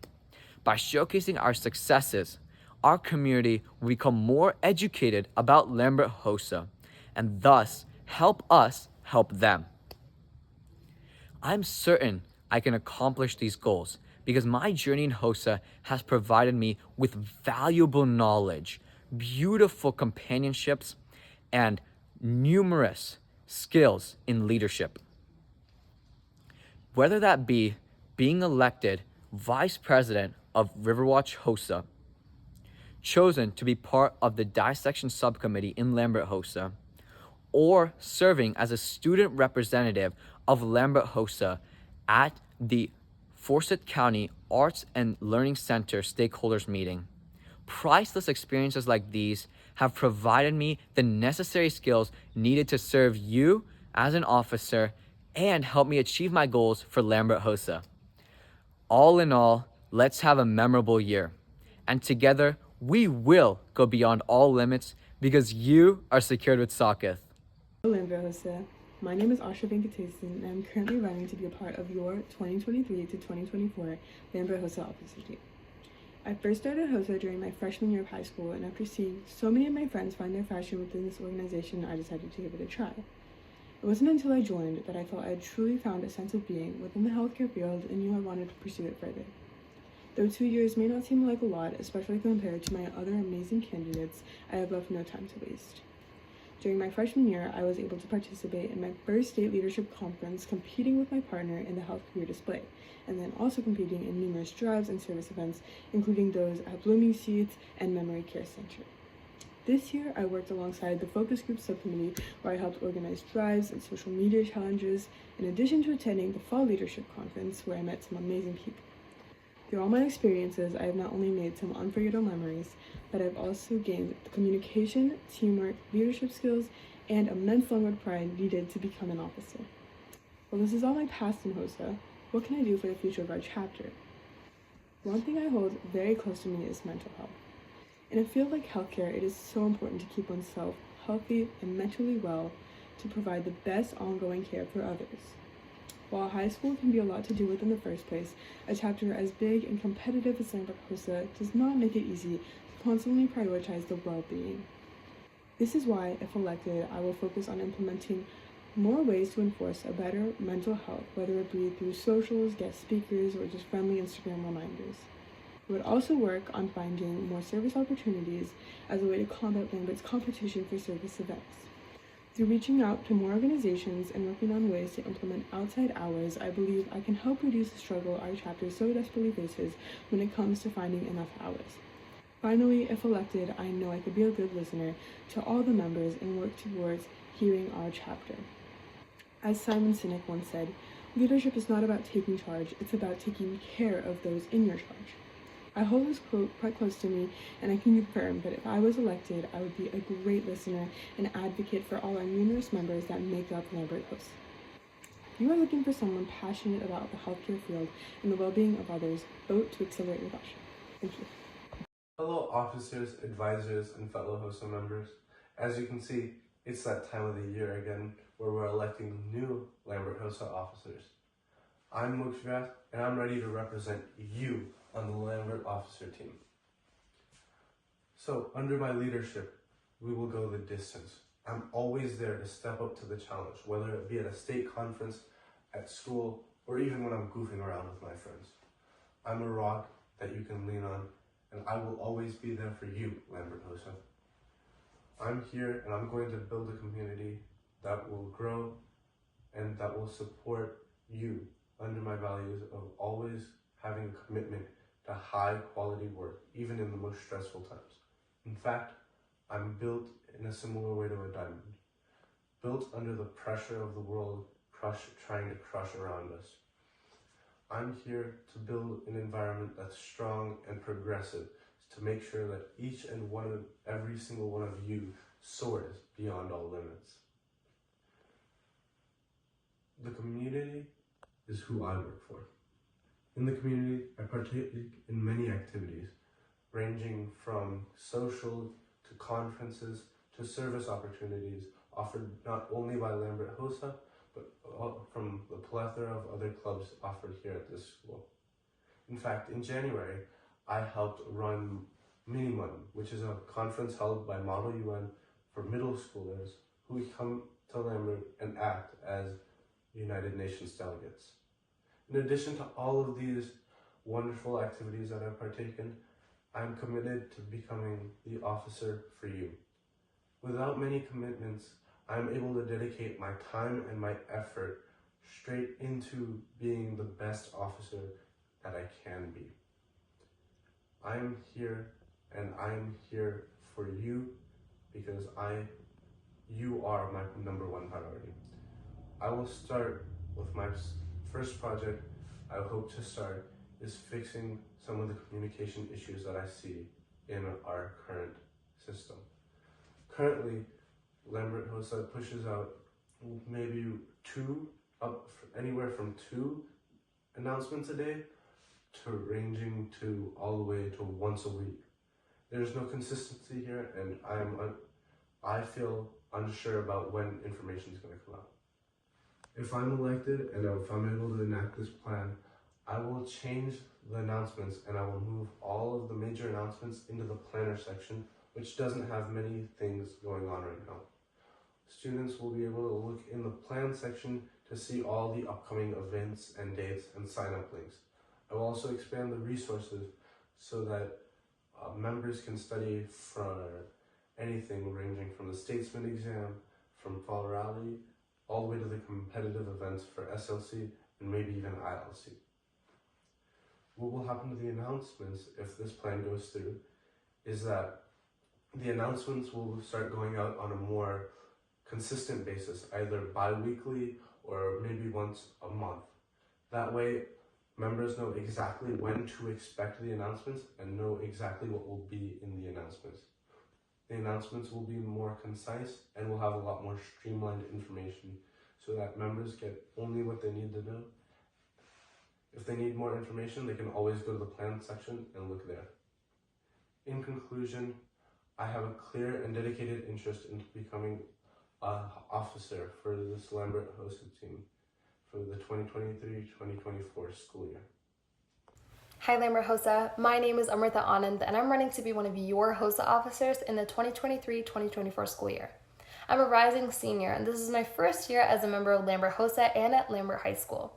By showcasing our successes, our community will become more educated about Lambert HOSA, and thus help us help them. I'm certain I can accomplish these goals because my journey in HOSA has provided me with valuable knowledge, beautiful companionships, and numerous skills in leadership. Whether that be being elected vice president of Riverwatch HOSA, chosen to be part of the dissection subcommittee in Lambert HOSA, or serving as a student representative of Lambert HOSA at the Forsyth County Arts and Learning Center stakeholders meeting. Priceless experiences like these have provided me the necessary skills needed to serve you as an officer and help me achieve my goals for Lambert HOSA. All in all, let's have a memorable year. And together, we will go beyond all limits because you are secured with Sakathrama. Hello, Lambert HOSA. My name is Asha Venkatesan, and I'm currently running to be a part of your 2023 to 2024 Lambert HOSA officer team. I first started HOSA during my freshman year of high school, and after seeing so many of my friends find their passion within this organization, I decided to give it a try. It wasn't until I joined that I felt I had truly found a sense of being within the healthcare field and knew I wanted to pursue it further. Though 2 years may not seem like a lot, especially compared to my other amazing candidates, I have left no time to waste. During my freshman year, I was able to participate in my first state leadership conference, competing with my partner in the health career display, and then also competing in numerous drives and service events, including those at Blooming Seeds and Memory Care Center. This year, I worked alongside the focus group subcommittee where I helped organize drives and social media challenges, in addition to attending the fall leadership conference where I met some amazing people. Through all my experiences, I have not only made some unforgettable memories, but I've also gained the communication, teamwork, leadership skills, and immense Lambert pride needed to become an officer. While this is all my past in HOSA, what can I do for the future of our chapter? One thing I hold very close to me is mental health. In a field like healthcare, it is so important to keep oneself healthy and mentally well to provide the best ongoing care for others. While high school can be a lot to do with in the first place, a chapter as big and competitive as Lambert HOSA does not make it easy to constantly prioritize the well-being. This is why, if elected, I will focus on implementing more ways to enforce a better mental health, whether it be through socials, guest speakers, or just friendly Instagram reminders. I would also work on finding more service opportunities as a way to combat Lambert's competition for service events. Through reaching out to more organizations and working on ways to implement outside hours, I believe I can help reduce the struggle our chapter so desperately faces when it comes to finding enough hours. Finally, if elected, I know I could be a good listener to all the members and work towards healing our chapter. As Simon Sinek once said, leadership is not about taking charge, it's about taking care of those in your charge. I hold this quote quite close to me, and I can confirm that if I was elected, I would be a great listener and advocate for all our numerous members that make up Lambert HOSA. If you are looking for someone passionate about the healthcare field and the well-being of others, vote to accelerate your passion. Thank you. Hello officers, advisors, and fellow HOSA members. As you can see, it's that time of the year again where we're electing new Lambert HOSA officers. I'm Mukshvat, and I'm ready to represent you on the Lambert officer team. So, under my leadership, we will go the distance. I'm always there to step up to the challenge, whether it be at a state conference, at school, or even when I'm goofing around with my friends. I'm a rock that you can lean on, and I will always be there for you, Lambert HOSA. I'm here and I'm going to build a community that will grow and that will support you under my values of always having a commitment to high quality work, even in the most stressful times. In fact, I'm built in a similar way to a diamond, built under the pressure of the world trying to crush around us. I'm here to build an environment that's strong and progressive to make sure that every single one of you soars beyond all limits. The community is who I work for. In the community, I partake in many activities, ranging from social to conferences to service opportunities offered not only by Lambert HOSA, but from the plethora of other clubs offered here at this school. In fact, in January, I helped run Menon, which is a conference held by Model UN for middle schoolers who come to Lambert and act as United Nations delegates. In addition to all of these wonderful activities that I've partaken, I'm committed to becoming the officer for you. Without many commitments, I'm able to dedicate my time and my effort straight into being the best officer that I can be. I am here, and I am here for you because you are my number one priority. I will start with my first project I hope to start is fixing some of the communication issues that I see in our current system. Currently, Lambert HOSA pushes out maybe anywhere from 2 announcements a day to ranging to all the way to once a week. There's no consistency here, and I feel unsure about when information is going to come out. If I'm elected and if I'm able to enact this plan, I will change the announcements and I will move all of the major announcements into the planner section, which doesn't have many things going on right now. Students will be able to look in the plan section to see all the upcoming events and dates and sign-up links. I will also expand the resources so that members can study for anything ranging from the Statesman exam, from Fall Rally, all the way to the competitive events for SLC and maybe even ILC. What will happen to the announcements if this plan goes through is that the announcements will start going out on a more consistent basis, either bi-weekly or maybe once a month. That way, members know exactly when to expect the announcements and know exactly what will be in the announcements. The announcements will be more concise and will have a lot more streamlined information so that members get only what they need to know. If they need more information, they can always go to the plan section and look there. In conclusion, I have a clear and dedicated interest in becoming an officer for this Lambert HOSA team for the 2023-2024 school year. Hi Lambert HOSA, my name is Amrita Anand and I'm running to be one of your HOSA officers in the 2023-2024 school year. I'm a rising senior and this is my first year as a member of Lambert HOSA and at Lambert High School.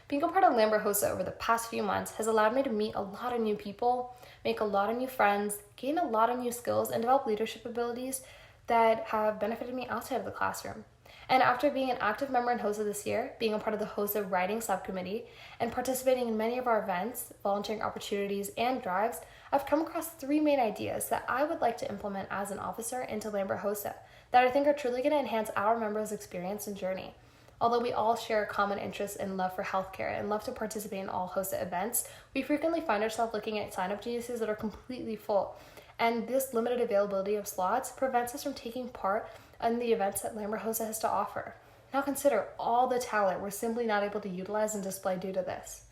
Being a part of Lambert HOSA over the past few months has allowed me to meet a lot of new people, make a lot of new friends, gain a lot of new skills, and develop leadership abilities that have benefited me outside of the classroom. And after being an active member in HOSA this year, being a part of the HOSA writing subcommittee, and participating in many of our events, volunteering opportunities, and drives, I've come across 3 main ideas that I would like to implement as an officer into Lambert HOSA that I think are truly going to enhance our members' experience and journey. Although we all share a common interest and love for healthcare and love to participate in all HOSA events, we frequently find ourselves looking at sign-up geniuses that are completely full. And this limited availability of slots prevents us from taking part in the events that Lambert HOSA has to offer. Now consider all the talent we're simply not able to utilize and display due to this.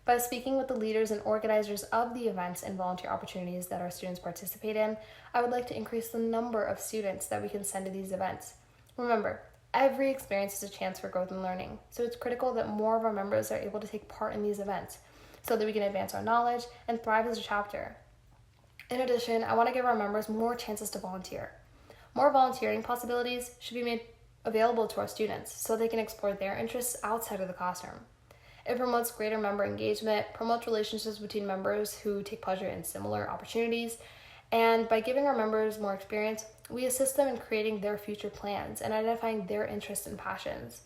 By speaking with the leaders and organizers of the events and volunteer opportunities that our students participate in, I would like to increase the number of students that we can send to these events. Remember, every experience is a chance for growth and learning, so it's critical that more of our members are able to take part in these events so that we can advance our knowledge and thrive as a chapter. In addition, I want to give our members more chances to volunteer. More volunteering possibilities should be made available to our students so they can explore their interests outside of the classroom. It promotes greater member engagement, promotes relationships between members who take pleasure in similar opportunities, and by giving our members more experience, we assist them in creating their future plans and identifying their interests and passions.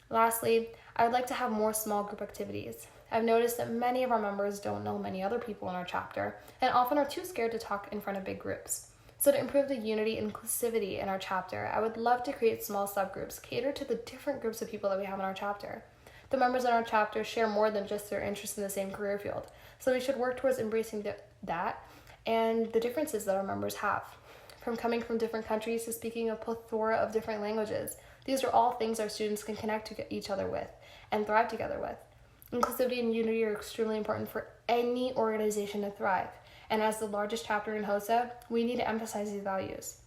Lastly, I would like to have more small group activities. I've noticed that many of our members don't know many other people in our chapter and often are too scared to talk in front of big groups. So to improve the unity and inclusivity in our chapter, I would love to create small subgroups catered to the different groups of people that we have in our chapter. The members in our chapter share more than just their interest in the same career field, so we should work towards embracing that and the differences that our members have. From coming from different countries to speaking a plethora of different languages, these are all things our students can connect to each other with and thrive together with. Inclusivity and unity are extremely important for any organization to thrive, and as the largest chapter in HOSA, we need to emphasize these values.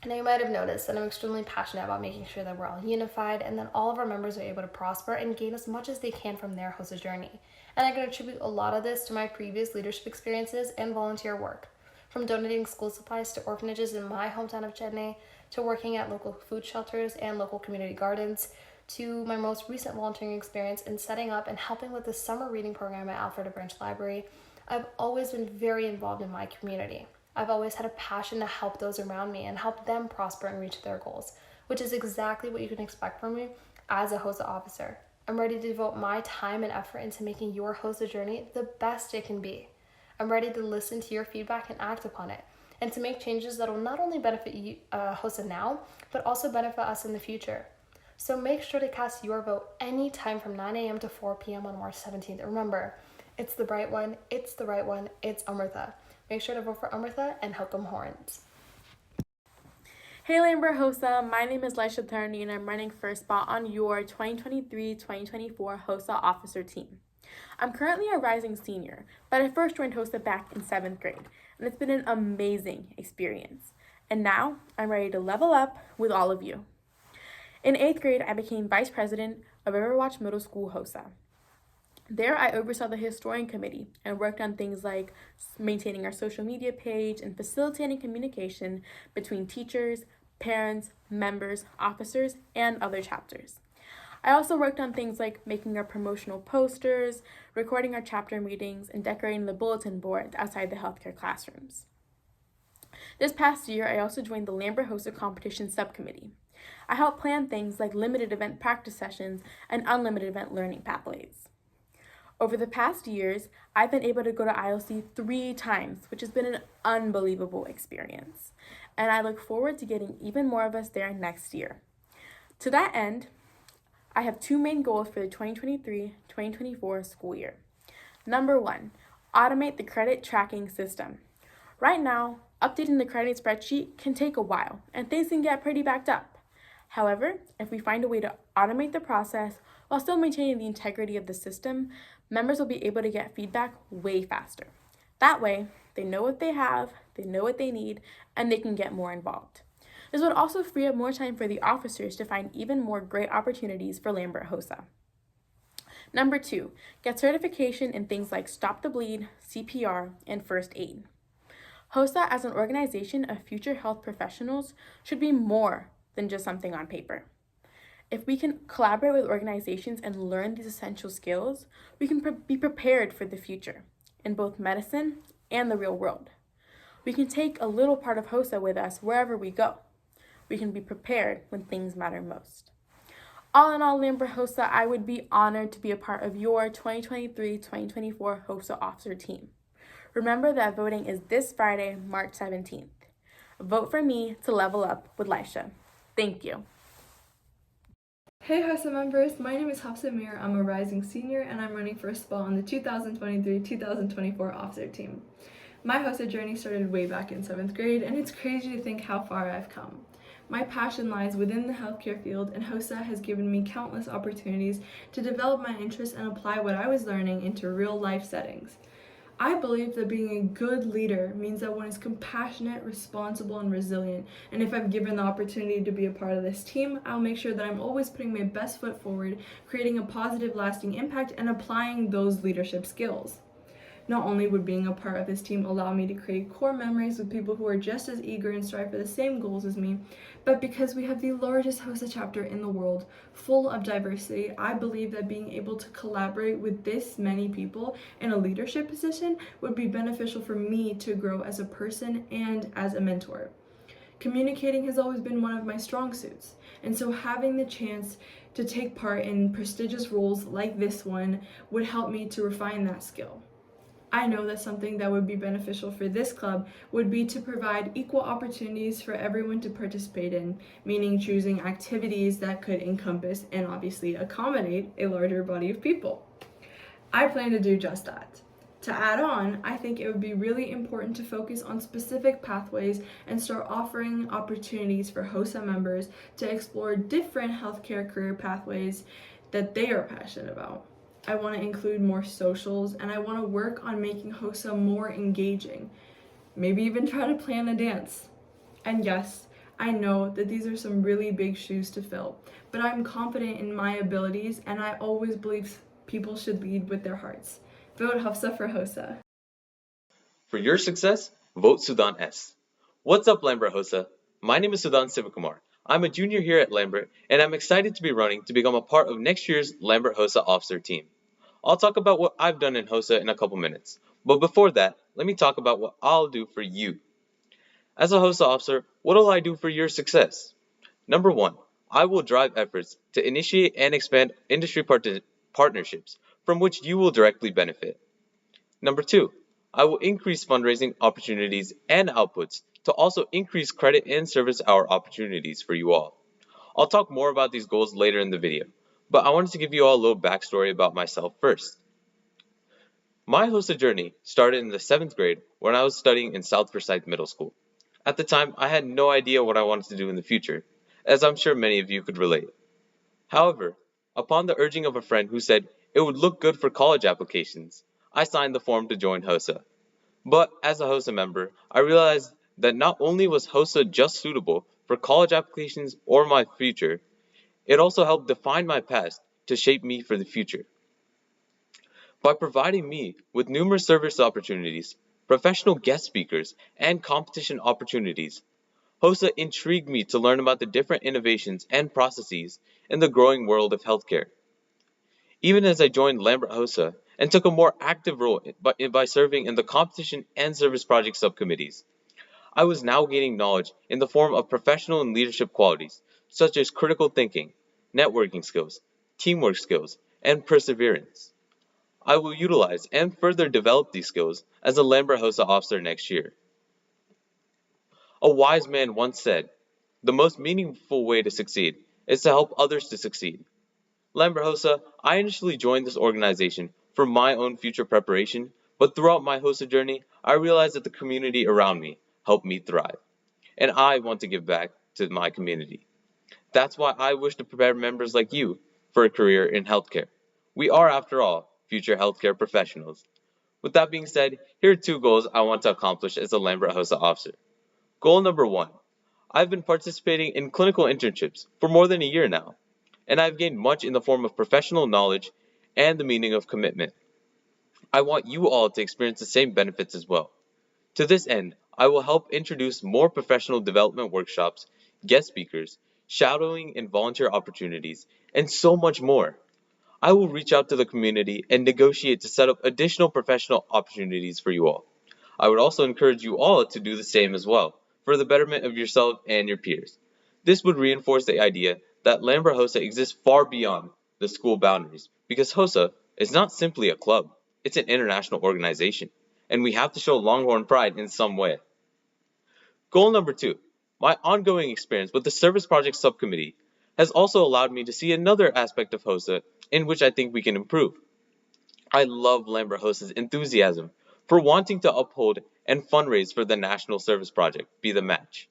Now you might have noticed that I'm extremely passionate about making sure that we're all unified and that all of our members are able to prosper and gain as much as they can from their HOSA journey. And I can attribute a lot of this to my previous leadership experiences and volunteer work. From donating school supplies to orphanages in my hometown of Chennai, to working at local food shelters and local community gardens, to my most recent volunteering experience in setting up and helping with the summer reading program at Alfreda Branch Library, I've always been very involved in my community. I've always had a passion to help those around me and help them prosper and reach their goals, which is exactly what you can expect from me as a HOSA officer. I'm ready to devote my time and effort into making your HOSA journey the best it can be. I'm ready to listen to your feedback and act upon it, and to make changes that will not only benefit you, HOSA now, but also benefit us in the future. So make sure to cast your vote anytime from 9 a.m. to 4 p.m. on March 17th. Remember, it's the bright one, it's the right one, it's Amrita. Make sure to vote for Amrita and hook 'em horns. Hey Lambert HOSA, my name is Lisha Thurney and I'm running for a spot on your 2023-2024 HOSA officer team. I'm currently a rising senior, but I first joined HOSA back in 7th grade, and it's been an amazing experience. And now I'm ready to level up with all of you. In 8th grade, I became vice president of Riverwatch Middle School HOSA. There, I oversaw the historian committee and worked on things like maintaining our social media page and facilitating communication between teachers, parents, members, officers, and other chapters. I also worked on things like making our promotional posters, recording our chapter meetings, and decorating the bulletin boards outside the healthcare classrooms. This past year, I also joined the Lambert HOSA competition subcommittee. I helped plan things like limited event practice sessions and unlimited event learning pathways. Over the past years, I've been able to go to ILC 3 times, which has been an unbelievable experience. And I look forward to getting even more of us there next year. To that end, I have 2 main goals for the 2023-2024 school year. Number 1, automate the credit tracking system. Right now, updating the credit spreadsheet can take a while, and things can get pretty backed up. However, if we find a way to automate the process while still maintaining the integrity of the system, members will be able to get feedback way faster. That way, they know what they have, they know what they need, and they can get more involved. This would also free up more time for the officers to find even more great opportunities for Lambert HOSA. Number 2, get certification in things like Stop the Bleed, CPR, and First Aid. HOSA as an organization of future health professionals should be more than just something on paper. If we can collaborate with organizations and learn these essential skills, we can be prepared for the future in both medicine and the real world. We can take a little part of HOSA with us wherever we go. We can be prepared when things matter most. All in all, Lambert HOSA, I would be honored to be a part of your 2023-2024 HOSA officer team. Remember that voting is this Friday, March 17th. Vote for me to level up with Lisha. Thank you. Hey HOSA members, my name is Hafsa Mir. I'm a rising senior and I'm running for a spot on the 2023-2024 officer team. My HOSA journey started way back in 7th grade, and it's crazy to think how far I've come. My passion lies within the healthcare field, and HOSA has given me countless opportunities to develop my interests and apply what I was learning into real life settings. I believe that being a good leader means that one is compassionate, responsible, and resilient, and if I'm given the opportunity to be a part of this team, I'll make sure that I'm always putting my best foot forward, creating a positive, lasting impact, and applying those leadership skills. Not only would being a part of this team allow me to create core memories with people who are just as eager and strive for the same goals as me, but because we have the largest HOSA chapter in the world, full of diversity, I believe that being able to collaborate with this many people in a leadership position would be beneficial for me to grow as a person and as a mentor. Communicating has always been one of my strong suits, and so having the chance to take part in prestigious roles like this one would help me to refine that skill. I know that something that would be beneficial for this club would be to provide equal opportunities for everyone to participate in, meaning choosing activities that could encompass and obviously accommodate a larger body of people. I plan to do just that. To add on, I think it would be really important to focus on specific pathways and start offering opportunities for HOSA members to explore different healthcare career pathways that they are passionate about. I want to include more socials, and I want to work on making HOSA more engaging. Maybe even try to plan a dance. And yes, I know that these are some really big shoes to fill, but I'm confident in my abilities, and I always believe people should lead with their hearts. Vote Hafsa for HOSA. For your success, vote Sudan S. What's up, Lambert HOSA? my name is Sudan Sivakumar. I'm a junior here at Lambert, and I'm excited to be running to become a part of next year's Lambert HOSA officer team. I'll talk about what I've done in HOSA in a couple minutes, but before that, let me talk about what I'll do for you. As a HOSA officer, what will I do for your success? Number 1, I will drive efforts to initiate and expand industry partnerships from which you will directly benefit. Number 2, I will increase fundraising opportunities and outputs to also increase credit and service hour opportunities for you all. I'll talk more about these goals later in the video, but I wanted to give you all a little backstory about myself first. My HOSA journey started in the 7th grade when I was studying in South Forsyth Middle School. At the time, I had no idea what I wanted to do in the future, as I'm sure many of you could relate. However, upon the urging of a friend who said it would look good for college applications, I signed the form to join HOSA. But as a HOSA member, I realized that not only was HOSA just suitable for college applications or my future, it also helped define my past to shape me for the future. By providing me with numerous service opportunities, professional guest speakers, and competition opportunities, HOSA intrigued me to learn about the different innovations and processes in the growing world of healthcare. Even as I joined Lambert HOSA and took a more active role by serving in the competition and service project subcommittees, I was now gaining knowledge in the form of professional and leadership qualities such as critical thinking, networking skills, teamwork skills, and perseverance. I will utilize and further develop these skills as a Lambert HOSA officer next year. A wise man once said, "The most meaningful way to succeed is to help others to succeed." Lambert HOSA, I initially joined this organization for my own future preparation, but throughout my HOSA journey, I realized that the community around me helped me thrive, and I want to give back to my community. That's why I wish to prepare members like you for a career in healthcare. We are, after all, future healthcare professionals. With that being said, here are 2 goals I want to accomplish as a Lambert HOSA officer. Goal number 1. I've been participating in clinical internships for more than a year now, and I've gained much in the form of professional knowledge and the meaning of commitment. I want you all to experience the same benefits as well. To this end, I will help introduce more professional development workshops, guest speakers, shadowing and volunteer opportunities, and so much more. I will reach out to the community and negotiate to set up additional professional opportunities for you all. I would also encourage you all to do the same as well, for the betterment of yourself and your peers. This would reinforce the idea that Lambert HOSA exists far beyond the school boundaries, because HOSA is not simply a club, it's an international organization, and we have to show Longhorn pride in some way. Goal number 2, my ongoing experience with the Service Project Subcommittee has also allowed me to see another aspect of HOSA in which I think we can improve. I love Lambert HOSA's enthusiasm for wanting to uphold and fundraise for the National Service Project, Be the Match.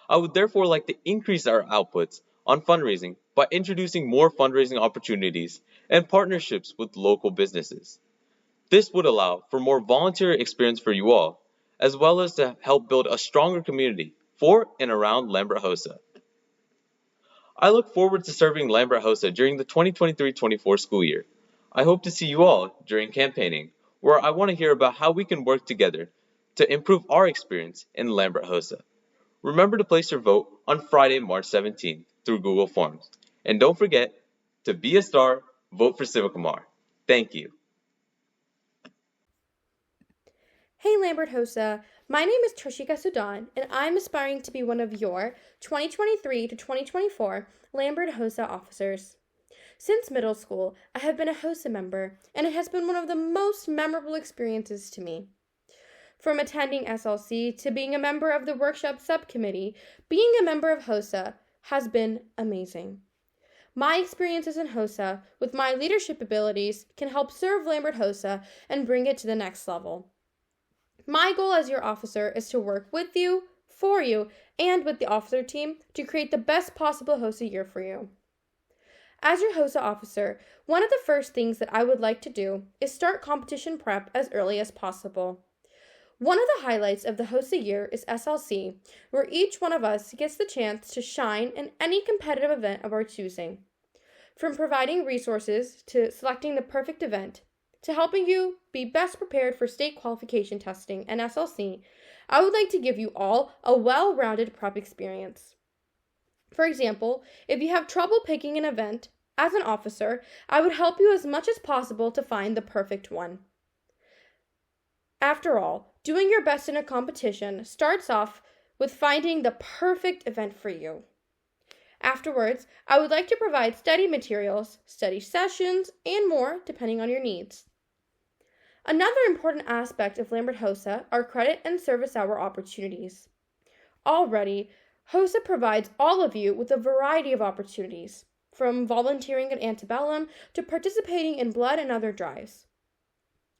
I would therefore like to increase our outputs on fundraising by introducing more fundraising opportunities and partnerships with local businesses. This would allow for more volunteer experience for you all, as well as to help build a stronger community for and around Lambert HOSA. I look forward to serving Lambert HOSA during the 2023-24 school year. I hope to see you all during campaigning, where I want to hear about how we can work together to improve our experience in Lambert HOSA. Remember to place your vote on Friday, March 17th through Google Forms. And don't forget to be a star, vote for Sivakumar. Thank you. Hey Lambert HOSA, my name is Trishika Sudan, and I'm aspiring to be one of your 2023 to 2024 Lambert HOSA officers. Since middle school, I have been a HOSA member, and it has been one of the most memorable experiences to me. From attending SLC to being a member of the workshop subcommittee, being a member of HOSA has been amazing. My experiences in HOSA with my leadership abilities can help serve Lambert HOSA and bring it to the next level. My goal as your officer is to work with you, for you, and with the officer team to create the best possible HOSA year for you. As your HOSA officer, one of the first things that I would like to do is start competition prep as early as possible. One of the highlights of the HOSA year is SLC, where each one of us gets the chance to shine in any competitive event of our choosing. From providing resources to selecting the perfect event, to helping you be best prepared for state qualification testing and SLC, I would like to give you all a well-rounded prep experience. For example, if you have trouble picking an event, as an officer, I would help you as much as possible to find the perfect one. After all, doing your best in a competition starts off with finding the perfect event for you. Afterwards, I would like to provide study materials, study sessions, and more depending on your needs. Another important aspect of Lambert HOSA are credit and service hour opportunities. Already, HOSA provides all of you with a variety of opportunities, from volunteering at Antebellum to participating in blood and other drives.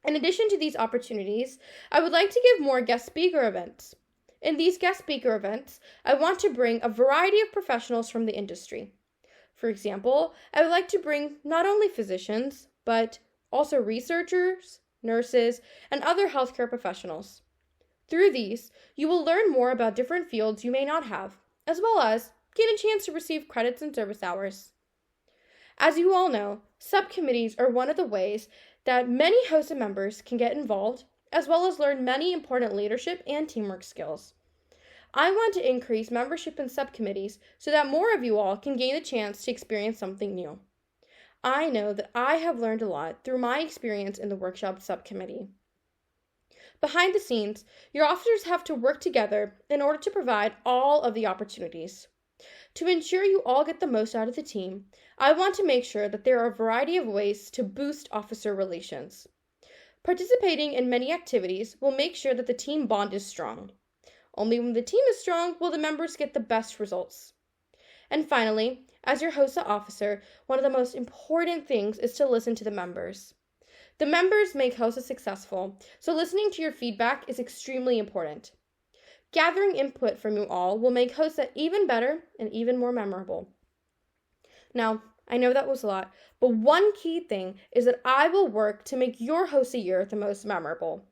In addition to these opportunities, I would like to give more guest speaker events. In these guest speaker events, I want to bring a variety of professionals from the industry. For example, I would like to bring not only physicians, but also researchers, nurses, and other healthcare professionals. Through these, you will learn more about different fields you may not have, as well as gain a chance to receive credits and service hours. As you all know, subcommittees are one of the ways that many HOSA members can get involved, as well as learn many important leadership and teamwork skills. I want to increase membership in subcommittees so that more of you all can gain a chance to experience something new. I know that I have learned a lot through my experience in the workshop subcommittee. Behind the scenes, your officers have to work together in order to provide all of the opportunities. To ensure you all get the most out of the team, I want to make sure that there are a variety of ways to boost officer relations. Participating in many activities will make sure that the team bond is strong. Only when the team is strong will the members get the best results. And finally, as your HOSA officer, one of the most important things is to listen to the members. The members make HOSA successful, so listening to your feedback is extremely important. Gathering input from you all will make HOSA even better and even more memorable. Now, I know that was a lot, but one key thing is that I will work to make your HOSA year the most memorable.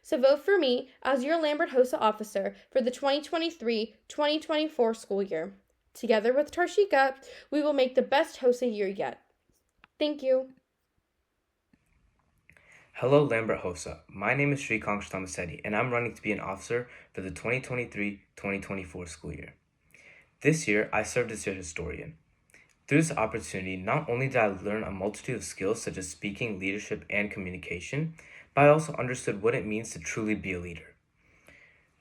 So vote for me as your Lambert HOSA officer for the 2023-2024 school year. Together with Trishika, we will make the best HOSA year yet. Thank you. Hello Lambert HOSA, my name is Srikang, and I'm running to be an officer for the 2023-2024 school year. This year, I served as your historian. Through this opportunity, not only did I learn a multitude of skills such as speaking, leadership, and communication, but I also understood what it means to truly be a leader.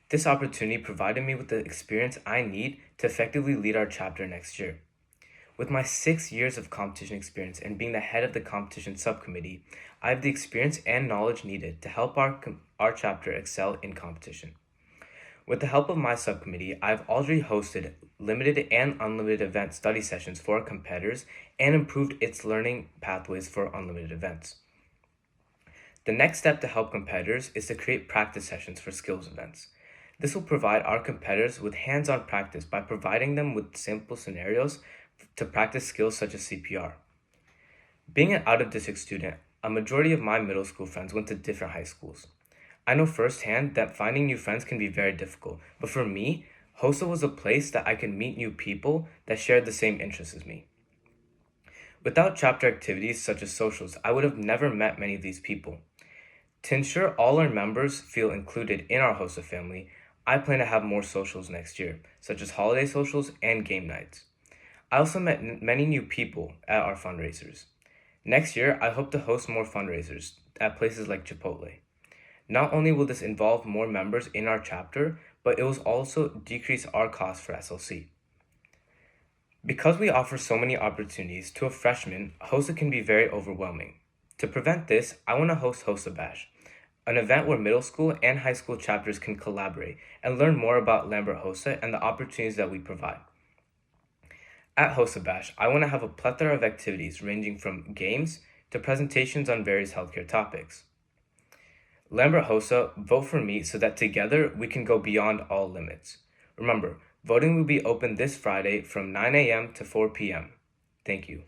This opportunity provided me with the experience I need to effectively lead our chapter next year. With my 6 years of competition experience and being the head of the competition subcommittee, I have the experience and knowledge needed to help our chapter excel in competition. With the help of my subcommittee, I've already hosted limited and unlimited event study sessions for our competitors and improved its learning pathways for unlimited events. The next step to help competitors is to create practice sessions for skills events. This will provide our competitors with hands-on practice by providing them with simple scenarios to practice skills such as CPR. Being an out-of-district student, a majority of my middle school friends went to different high schools. I know firsthand that finding new friends can be very difficult, but for me, HOSA was a place that I could meet new people that shared the same interests as me. Without chapter activities such as socials, I would have never met many of these people. To ensure all our members feel included in our HOSA family, I plan to have more socials next year, such as holiday socials and game nights. I also met many new people at our fundraisers. Next year, I hope to host more fundraisers at places like Chipotle. Not only will this involve more members in our chapter, but it will also decrease our costs for SLC. Because we offer so many opportunities to a freshman, HOSA can be very overwhelming. To prevent this, I want to host HOSA Bash, an event where middle school and high school chapters can collaborate and learn more about Lambert HOSA and the opportunities that we provide. At HOSA Bash, I want to have a plethora of activities ranging from games to presentations on various healthcare topics. Lambert HOSA, vote for me so that together we can go beyond all limits. Remember, voting will be open this Friday from 9 a.m. to 4 p.m. Thank you.